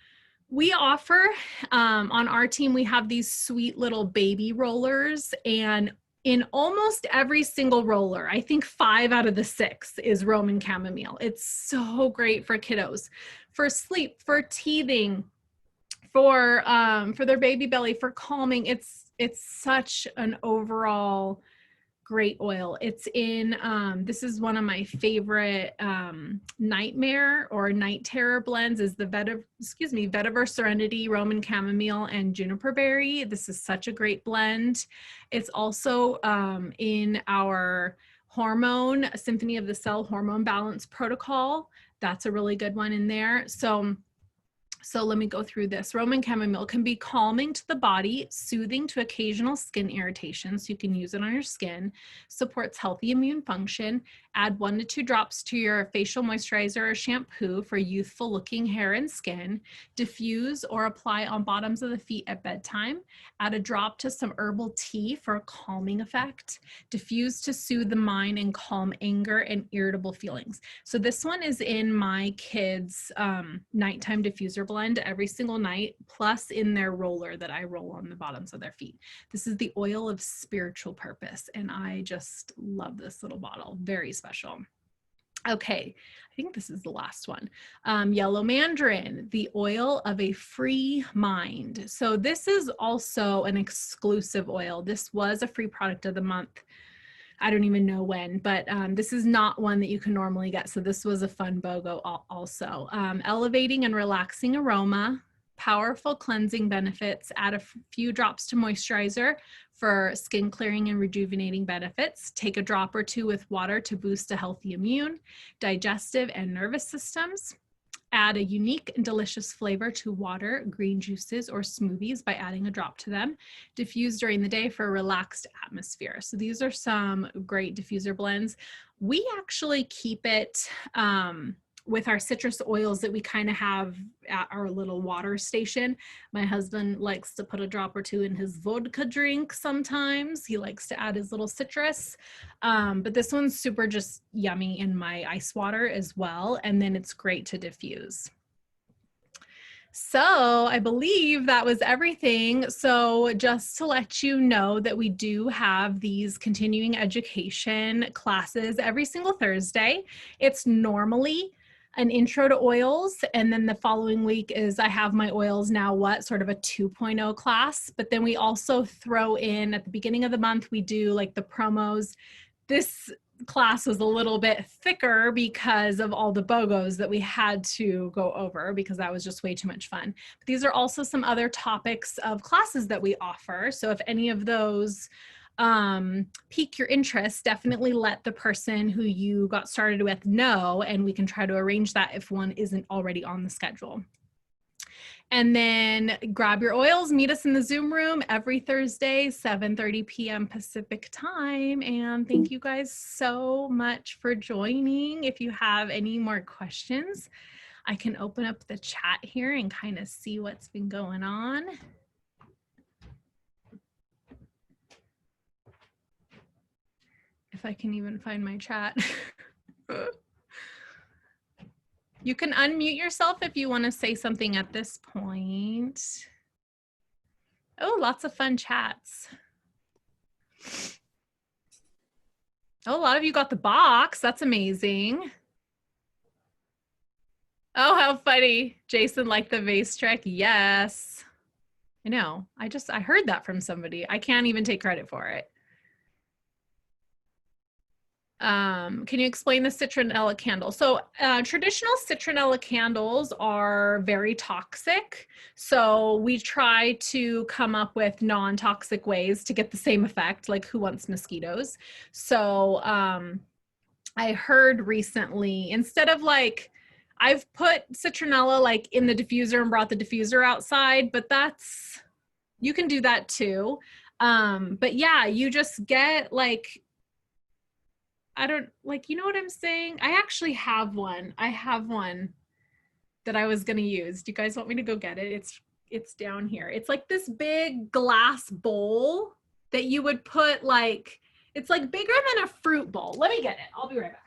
we offer, on our team, we have these sweet little baby rollers, and in almost every single roller, I think 5 out of the 6 is Roman chamomile. It's so great for kiddos, for sleep, for teething, for their baby belly, for calming. It's such an overall great oil. It's in, this is one of my favorite nightmare or night terror blends, is the Vetiver Serenity, Roman chamomile, and juniper berry. This is such a great blend. It's also in our hormone, Symphony of the Cell hormone balance protocol. That's a really good one in there. So let me go through this. Roman chamomile can be calming to the body, soothing to occasional skin irritations. So you can use it on your skin, supports healthy immune function. Add 1 to 2 drops to your facial moisturizer or shampoo for youthful looking hair and skin. Diffuse or apply on bottoms of the feet at bedtime. Add a drop to some herbal tea for a calming effect. Diffuse to soothe the mind and calm anger and irritable feelings. So this one is in my kids' nighttime diffuser blend every single night, plus in their roller that I roll on the bottoms of their feet. This is the oil of spiritual purpose, and I just love this little bottle. Very special. Okay, I think this is the last one. Yellow mandarin, the oil of a free mind. So this is also an exclusive oil. This was a free product of the month. I don't even know when, but this is not one that you can normally get. So this was a fun BOGO also. Elevating and relaxing aroma, powerful cleansing benefits. Add a few drops to moisturizer for skin clearing and rejuvenating benefits. Take a drop or 2 with water to boost a healthy immune, digestive, and nervous systems. Add a unique and delicious flavor to water, green juices, or smoothies by adding a drop to them. Diffuse during the day for a relaxed atmosphere. So these are some great diffuser blends. We actually keep it with our citrus oils that we kind of have at our little water station. My husband likes to put a drop or 2 in his vodka drink sometimes. He likes to add his little citrus. But this one's super just yummy in my ice water as well. And then it's great to diffuse. So I believe that was everything. So just to let you know that we do have these continuing education classes every single Thursday. It's normally an intro to oils, and then the following week is I have my oils now what, sort of a 2.0 class. But then we also throw in at the beginning of the month, we do like the promos. This class was a little bit thicker because of all the BOGOs that we had to go over, because that was just way too much fun. But these are also some other topics of classes that we offer. So if any of those pique your interest, definitely let the person who you got started with know, and we can try to arrange that if one isn't already on the schedule. And then grab your oils, meet us in the Zoom room every Thursday, 7:30 p.m. Pacific time. And thank you guys so much for joining. If you have any more questions, I can open up the chat here and kind of see what's been going on. If I can even find my chat. You can unmute yourself if you want to say something at this point. Oh, lots of fun chats. Oh, a lot of you got the box. That's amazing. Oh, how funny. Jason liked the vase trick. Yes. I know. I heard that from somebody. I can't even take credit for it. Can you explain the citronella candle? So traditional citronella candles are very toxic. So we try to come up with non-toxic ways to get the same effect, like who wants mosquitoes? So I heard recently, instead of like, I've put citronella like in the diffuser and brought the diffuser outside, but you can do that too. But yeah, you just get like, you know what I'm saying? I actually have one. I have one that I was gonna use. Do you guys want me to go get it? It's down here. It's like this big glass bowl that you would put like, it's like bigger than a fruit bowl. Let me get it. I'll be right back.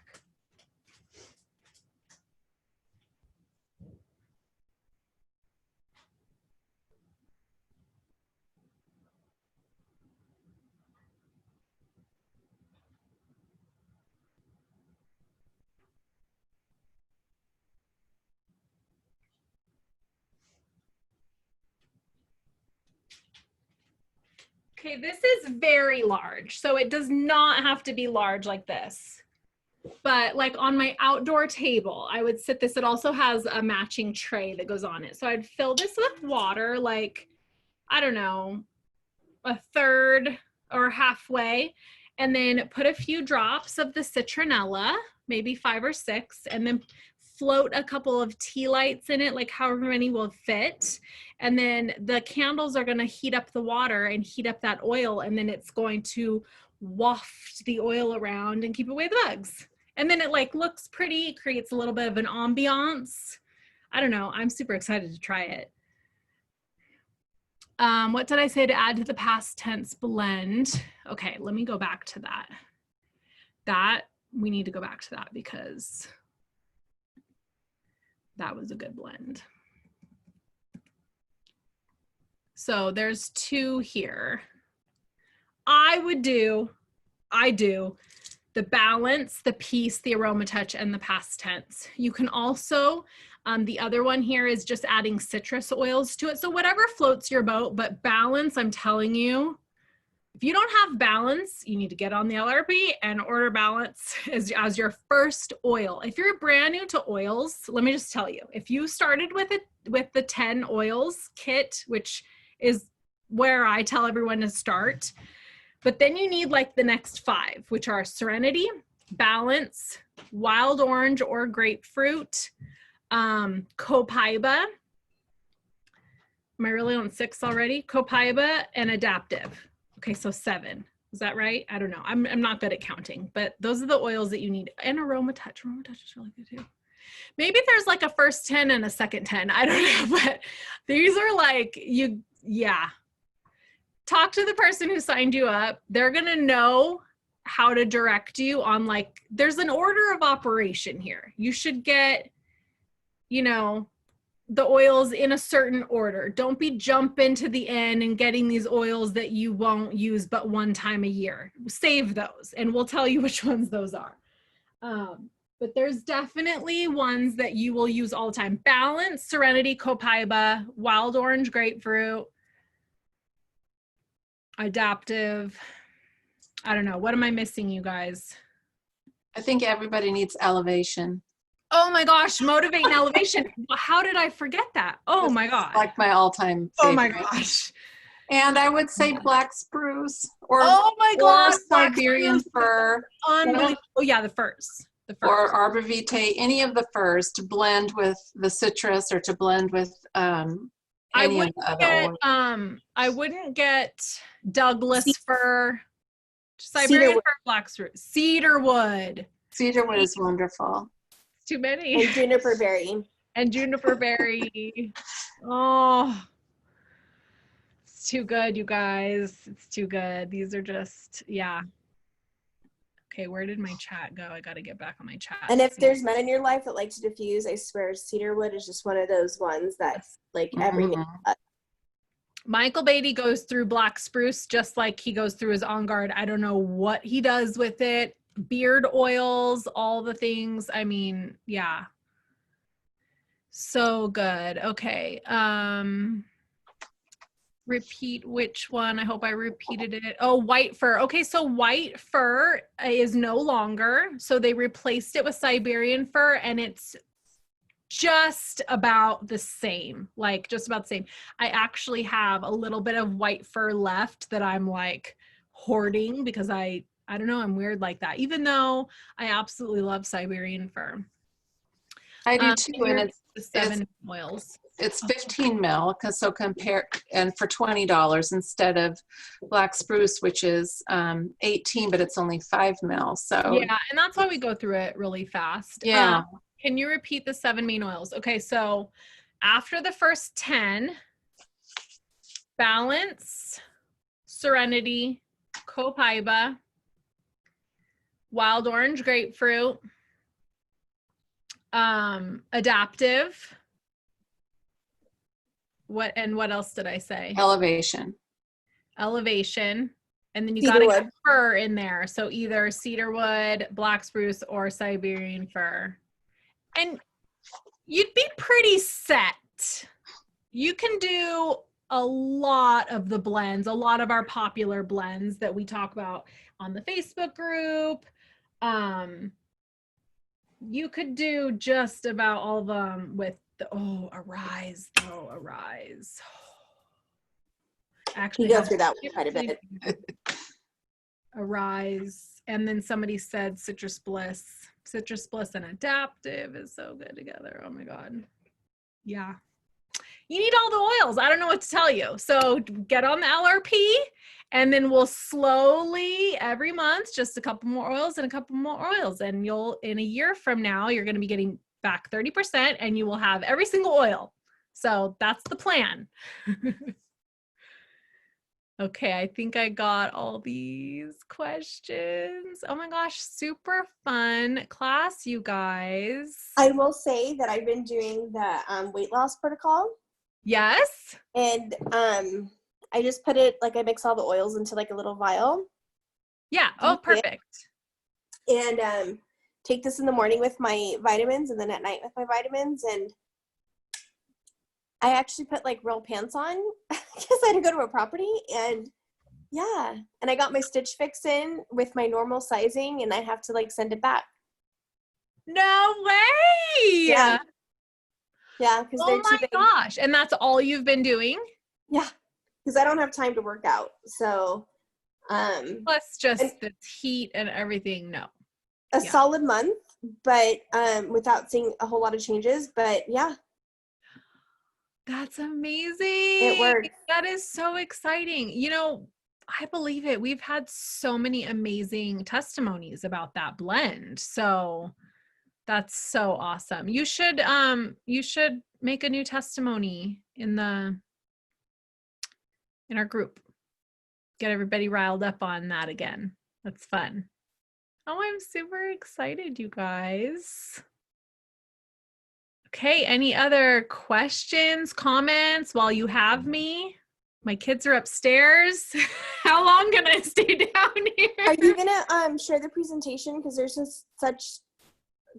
Okay, this is very large. So it does not have to be large like this. But like on my outdoor table, I would sit this. It also has a matching tray that goes on it. So I'd fill this with water, like, I don't know, a third or halfway, and then put a few drops of the citronella, maybe 5 or 6, and then float a couple of tea lights in it, like however many will fit. And then the candles are going to heat up the water and heat up that oil, and then it's going to waft the oil around and keep away the bugs. And then it like looks pretty, creates a little bit of an ambiance. I don't know. I'm super excited to try it. What did I say to add to the past tense blend? Okay, let me go back to that. We need to go back to that because that was a good blend. So there's 2 here. I do the balance, the peace, the aroma touch, and the past tense. You can also, the other one here is just adding citrus oils to it. So whatever floats your boat, but balance, I'm telling you, if you don't have balance, you need to get on the LRP and order balance as your first oil. If you're brand new to oils, let me just tell you, if you started with the 10 oils kit, which is where I tell everyone to start, but then you need like the next 5, which are Serenity, Balance, Wild Orange or Grapefruit, Copaiba. Am I really on 6 already? Copaiba and Adaptive. Okay, so 7. Is that right? I don't know. I'm not good at counting, but those are the oils that you need. And Aroma Touch. Aroma Touch is really good too. Maybe there's like a first 10 and a second 10. I don't know, but these are like, yeah. Talk to the person who signed you up. They're going to know how to direct you on like, there's an order of operation here. You should get, you know, the oils in a certain order. Don't be jumping to the end and getting these oils that you won't use but one time a year. Save those, and we'll tell you which ones those are. But there's definitely ones that you will use all the time. Balance, Serenity, Copaiba, Wild Orange, Grapefruit, Adaptive. I don't know. What am I missing, you guys? I think everybody needs Elevation. Oh my gosh, Motivate and Elevation. How did I forget that? Oh my gosh. Like my all-time favorite. Oh my gosh. And I would say Black Spruce or, oh my gosh, Siberian Fir. Unbelievable. Oh yeah, the firs. Or Arbor Vitae, any of the firs to blend with the citrus or to blend with any of the other oils. I wouldn't get Douglas fir, Siberian fir, Black Spruce, cedarwood. Cedarwood is wonderful. Too many. And juniper berry. And juniper berry. Oh, it's too good, you guys. It's too good. These are just, yeah. Okay, where did my chat go? I got to get back on my chat. And if there's men in your life that like to diffuse, I swear cedarwood is just one of those ones that like every man does. Michael Beatty goes through Black Spruce just like he goes through his On Guard. I don't know what he does with it. Beard oils, all the things. I mean, yeah. So good. Okay. Repeat which one? I hope I repeated it. Oh, white fir. Okay, so white fir is no longer. So they replaced it with Siberian fir, and it's just about the same. Like just about the same. I actually have a little bit of white fir left that I'm like hoarding because I don't know, I'm weird like that, even though I absolutely love Siberian fir. I do too, and it's 7 oils. It's 15 mil, so compare, and for $20 instead of Black Spruce, which is 18, but it's only 5 mil. So yeah, and that's why we go through it really fast. Yeah. Can you repeat the 7 main oils? Okay, so after the first 10, Balance, Serenity, Copaiba, Wild Orange, Grapefruit, Adaptive. What else did I say? Elevation. And then you got to get fir in there. So either cedarwood, Black Spruce, or Siberian fir. And you'd be pretty set. You can do a lot of the blends, a lot of our popular blends that we talk about on the Facebook group. You could do just about all of them with Arise. Actually, you go through that one quite a bit. Arise, and then somebody said Citrus Bliss. Citrus Bliss and Adaptive is so good together. Oh my God. Yeah. You need all the oils. I don't know what to tell you. So get on the LRP, and then we'll slowly every month, just a couple more oils and a couple more oils. And you'll, in a year from now, you're going to be getting back 30% and you will have every single oil. So that's the plan. Okay, I think I got all these questions. Oh my gosh, super fun class, you guys. I will say that I've been doing the weight loss protocol. Yes. And I just put it, like I mix all the oils into like a little vial. Yeah. Oh, perfect. And take this in the morning with my vitamins and then at night with my vitamins. And I actually put like real pants on because I had to go to a property, and yeah. And I got my Stitch Fix in with my normal sizing, and I have to like send it back. No way. Yeah. Yeah. Oh my gosh. And that's all you've been doing? Yeah. Because I don't have time to work out. So plus just the heat and everything. No. A solid month, but without seeing a whole lot of changes. But yeah. That's amazing. It works. That is so exciting. You know, I believe it. We've had so many amazing testimonies about that blend. So that's so awesome. You should make a new testimony in our group. Get everybody riled up on that again. That's fun. Oh, I'm super excited, you guys. Okay, any other questions, comments while you have me? My kids are upstairs. How long can I stay down here? Are you gonna share the presentation? Because there's just such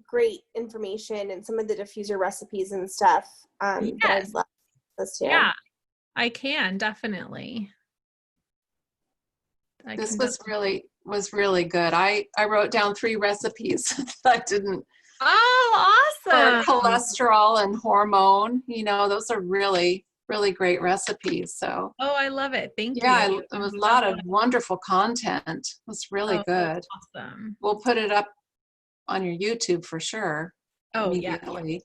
great information and some of the diffuser recipes and stuff that I'd love us to. Yeah, I can definitely. This was really good. I wrote down 3 recipes that I didn't. Oh, awesome. For cholesterol and hormone, those are really, really great recipes. So. Oh, I love it. Thank you. Yeah, it was a lot of wonderful content. It was really good. Awesome. We'll put it up on your YouTube for sure. Oh, immediately.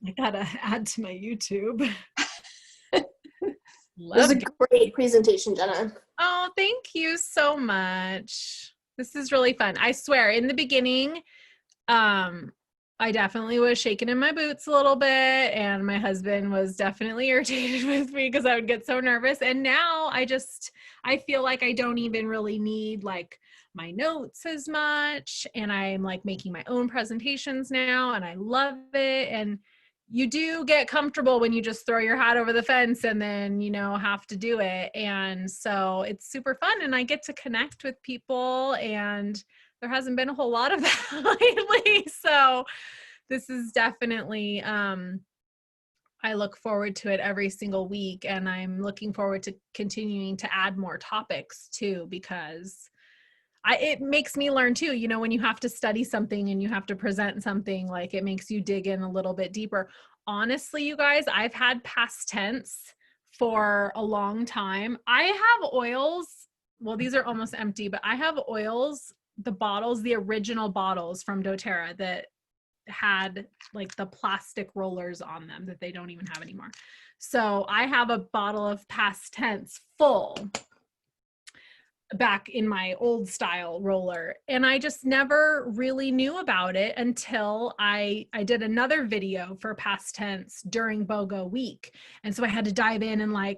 Yeah. I gotta add to my YouTube. It was a great presentation, Jenna. Oh, thank you so much. This is really fun. I swear, in the beginning, I definitely was shaking in my boots a little bit, and my husband was definitely irritated with me because I would get so nervous. And now I feel like I don't even really need like my notes as much, and I'm like making my own presentations now, and I love it. And you do get comfortable when you just throw your hat over the fence and then, have to do it. And so it's super fun, and I get to connect with people, and there hasn't been a whole lot of that lately. So this is definitely, I look forward to it every single week, and I'm looking forward to continuing to add more topics too, because it makes me learn too, when you have to study something and you have to present something, like it makes you dig in a little bit deeper. Honestly, you guys, I've had past tense for a long time. I have oils. Well, these are almost empty, but I have oils, the bottles, the original bottles from doTERRA that had like the plastic rollers on them that they don't even have anymore. So I have a bottle of past tense full back in my old style roller, and I just never really knew about it until I did another video for past tense during BOGO week. And so I had to dive in, and I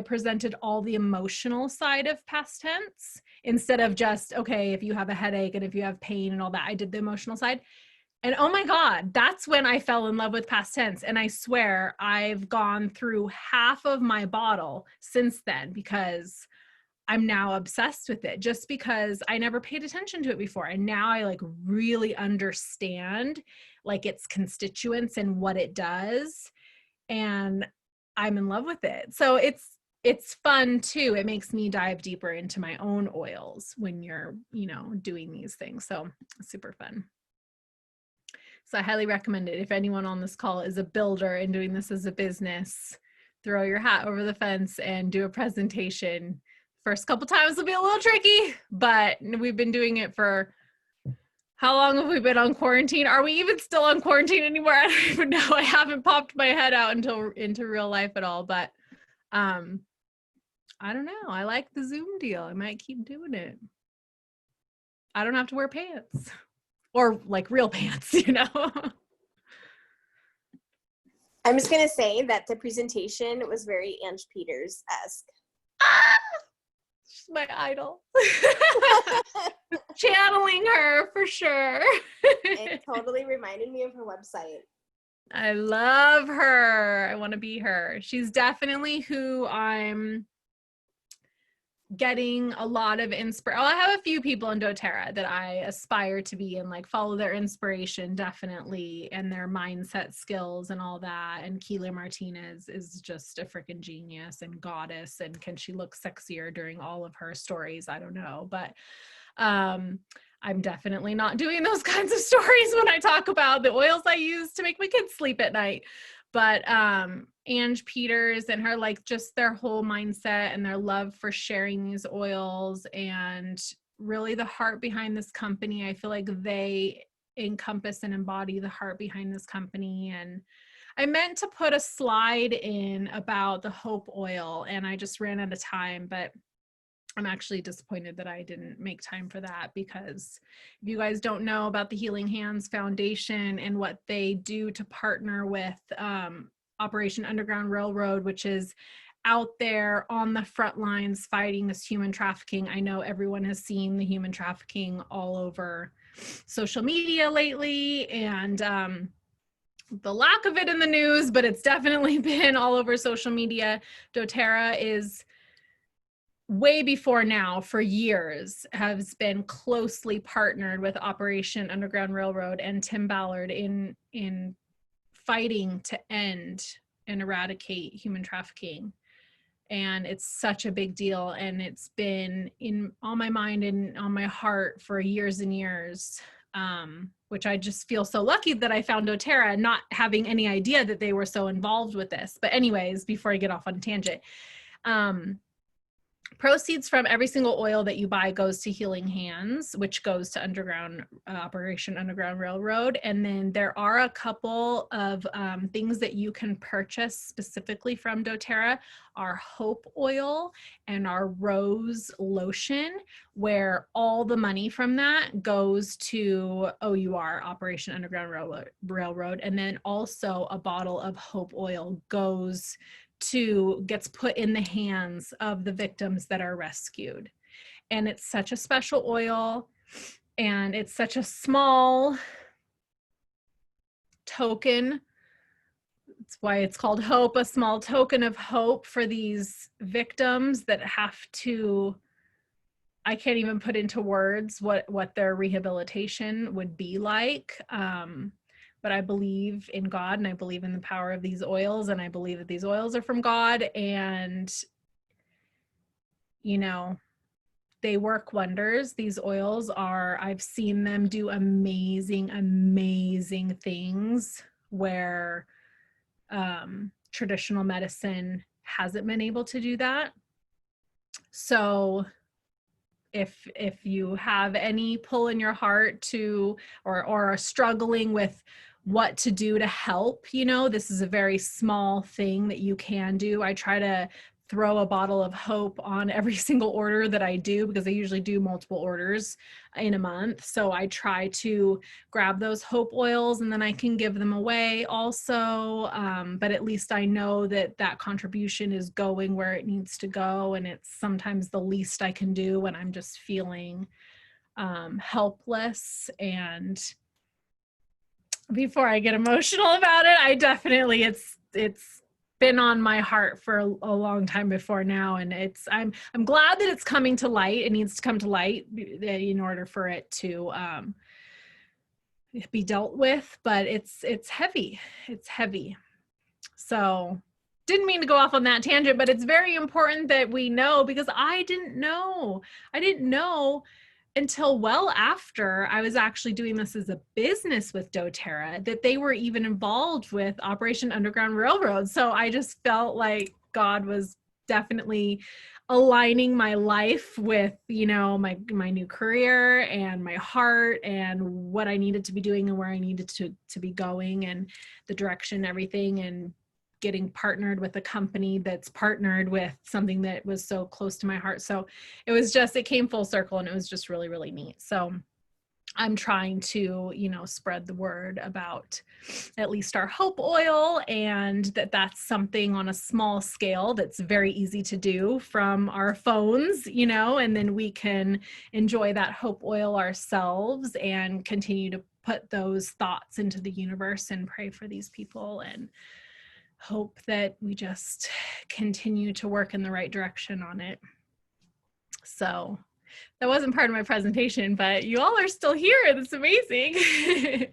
presented all the emotional side of past tense instead of just, okay, if you have a headache and if you have pain and all that. I did the emotional side. And oh my God, that's when I fell in love with past tense. And I swear I've gone through half of my bottle since then, because I'm now obsessed with it, just because I never paid attention to it before. And now I like really understand like its constituents and what it does. And I'm in love with it. So it's fun too. It makes me dive deeper into my own oils when you're, doing these things. So it's super fun. So I highly recommend it. If anyone on this call is a builder and doing this as a business, throw your hat over the fence and do a presentation. First couple times will be a little tricky, but we've been doing it for, how long have we been on quarantine? Are we even still on quarantine anymore? I don't even know. I haven't popped my head out into real life at all, but I don't know. I like the Zoom deal. I might keep doing it. I don't have to wear pants, or like real pants, I'm just gonna say that the presentation was very Ange Peters-esque. She's my idol. Channeling her for sure. It totally reminded me of her website. I love her. I want to be her. She's definitely who I'm getting a lot of inspiration. I have a few people in doTERRA that I aspire to be and like follow their inspiration, definitely, and their mindset skills and all that. And Keila Martinez is just a freaking genius and goddess. And can she look sexier during all of her stories? I don't know, but I'm definitely not doing those kinds of stories when I talk about the oils I use to make my kids sleep at night. But Ange Peters and her, like, just their whole mindset and their love for sharing these oils, and really the heart behind this company. I feel like they encompass and embody the heart behind this company. And I meant to put a slide in about the Hope oil, and I just ran out of time, but I'm actually disappointed that I didn't make time for that, because if you guys don't know about the Healing Hands Foundation and what they do to partner with Operation Underground Railroad, which is out there on the front lines fighting this human trafficking. I know everyone has seen the human trafficking all over social media lately, and the lack of it in the news, but it's definitely been all over social media. doTERRA is way before now, for years, has been closely partnered with Operation Underground Railroad and Tim Ballard in fighting to end and eradicate human trafficking. And it's such a big deal, and it's been on my mind and on my heart for years and years, which I just feel so lucky that I found doTERRA, not having any idea that they were so involved with this. But anyways, before I get off on a tangent, proceeds from every single oil that you buy goes to Healing Hands, which goes to Operation Underground Railroad. And then there are a couple of things that you can purchase specifically from doTERRA, our Hope Oil and our Rose Lotion, where all the money from that goes to OUR, Operation Underground Railroad. And then also a bottle of Hope Oil gets put in the hands of the victims that are rescued. And it's such a special oil, and it's such a small token. That's why it's called Hope, a small token of hope for these victims that have to, I can't even put into words what their rehabilitation would be like. But I believe in God, and I believe in the power of these oils, and I believe that these oils are from God, and, you know, they work wonders. These oils are, I've seen them do amazing, amazing things where traditional medicine hasn't been able to do that. So if you have any pull in your heart to, or are struggling with what to do to help, this is a very small thing that you can do. I try to throw a bottle of Hope on every single order that I do, because I usually do multiple orders in a month. So I try to grab those Hope oils, and then I can give them away also. But at least I know that that contribution is going where it needs to go. And it's sometimes the least I can do when I'm just feeling helpless. And before I get emotional about it, I definitely, it's been on my heart for a long time before now. And I'm glad that it's coming to light. It needs to come to light in order for it to be dealt with, but it's heavy. It's heavy. So didn't mean to go off on that tangent, but it's very important that we know, because I didn't know until well after I was actually doing this as a business with doTERRA, that they were even involved with Operation Underground Railroad. So I just felt like God was definitely aligning my life with, my new career and my heart and what I needed to be doing and where I needed to be going, and the direction, everything, and getting partnered with a company that's partnered with something that was so close to my heart. So it came full circle, and it was just really, really neat. So I'm trying to, spread the word about at least our Hope Oil, and that's something on a small scale that's very easy to do from our phones, and then we can enjoy that Hope Oil ourselves and continue to put those thoughts into the universe and pray for these people, and hope that we just continue to work in the right direction on it. So that wasn't part of my presentation, but you all are still here. That's amazing.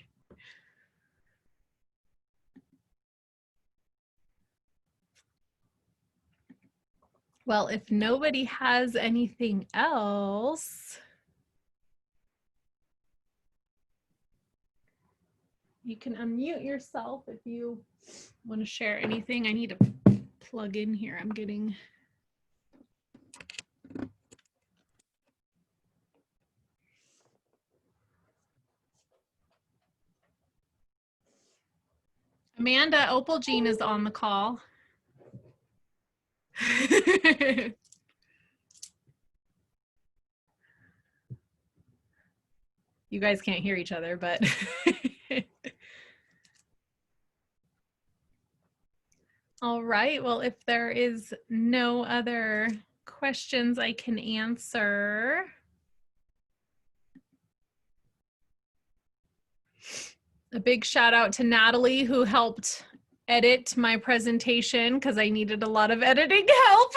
Well, if nobody has anything else, you can unmute yourself if you want to share anything. I need to plug in here. I'm getting... Amanda Opaljean is on the call. You guys can't hear each other, but... All right, well, if there is no other questions I can answer, A big shout out to Natalie, who helped edit my presentation because I needed a lot of editing help.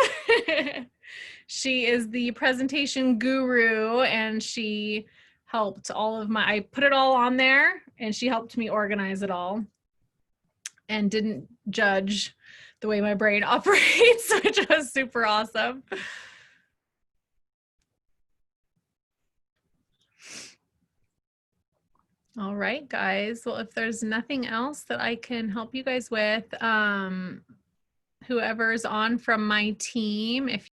She is the presentation guru, and she helped I put it all on there, and she helped me organize it all and didn't judge the way my brain operates, which was super awesome. All right, guys. Well, if there's nothing else that I can help you guys with, whoever's on from my team, if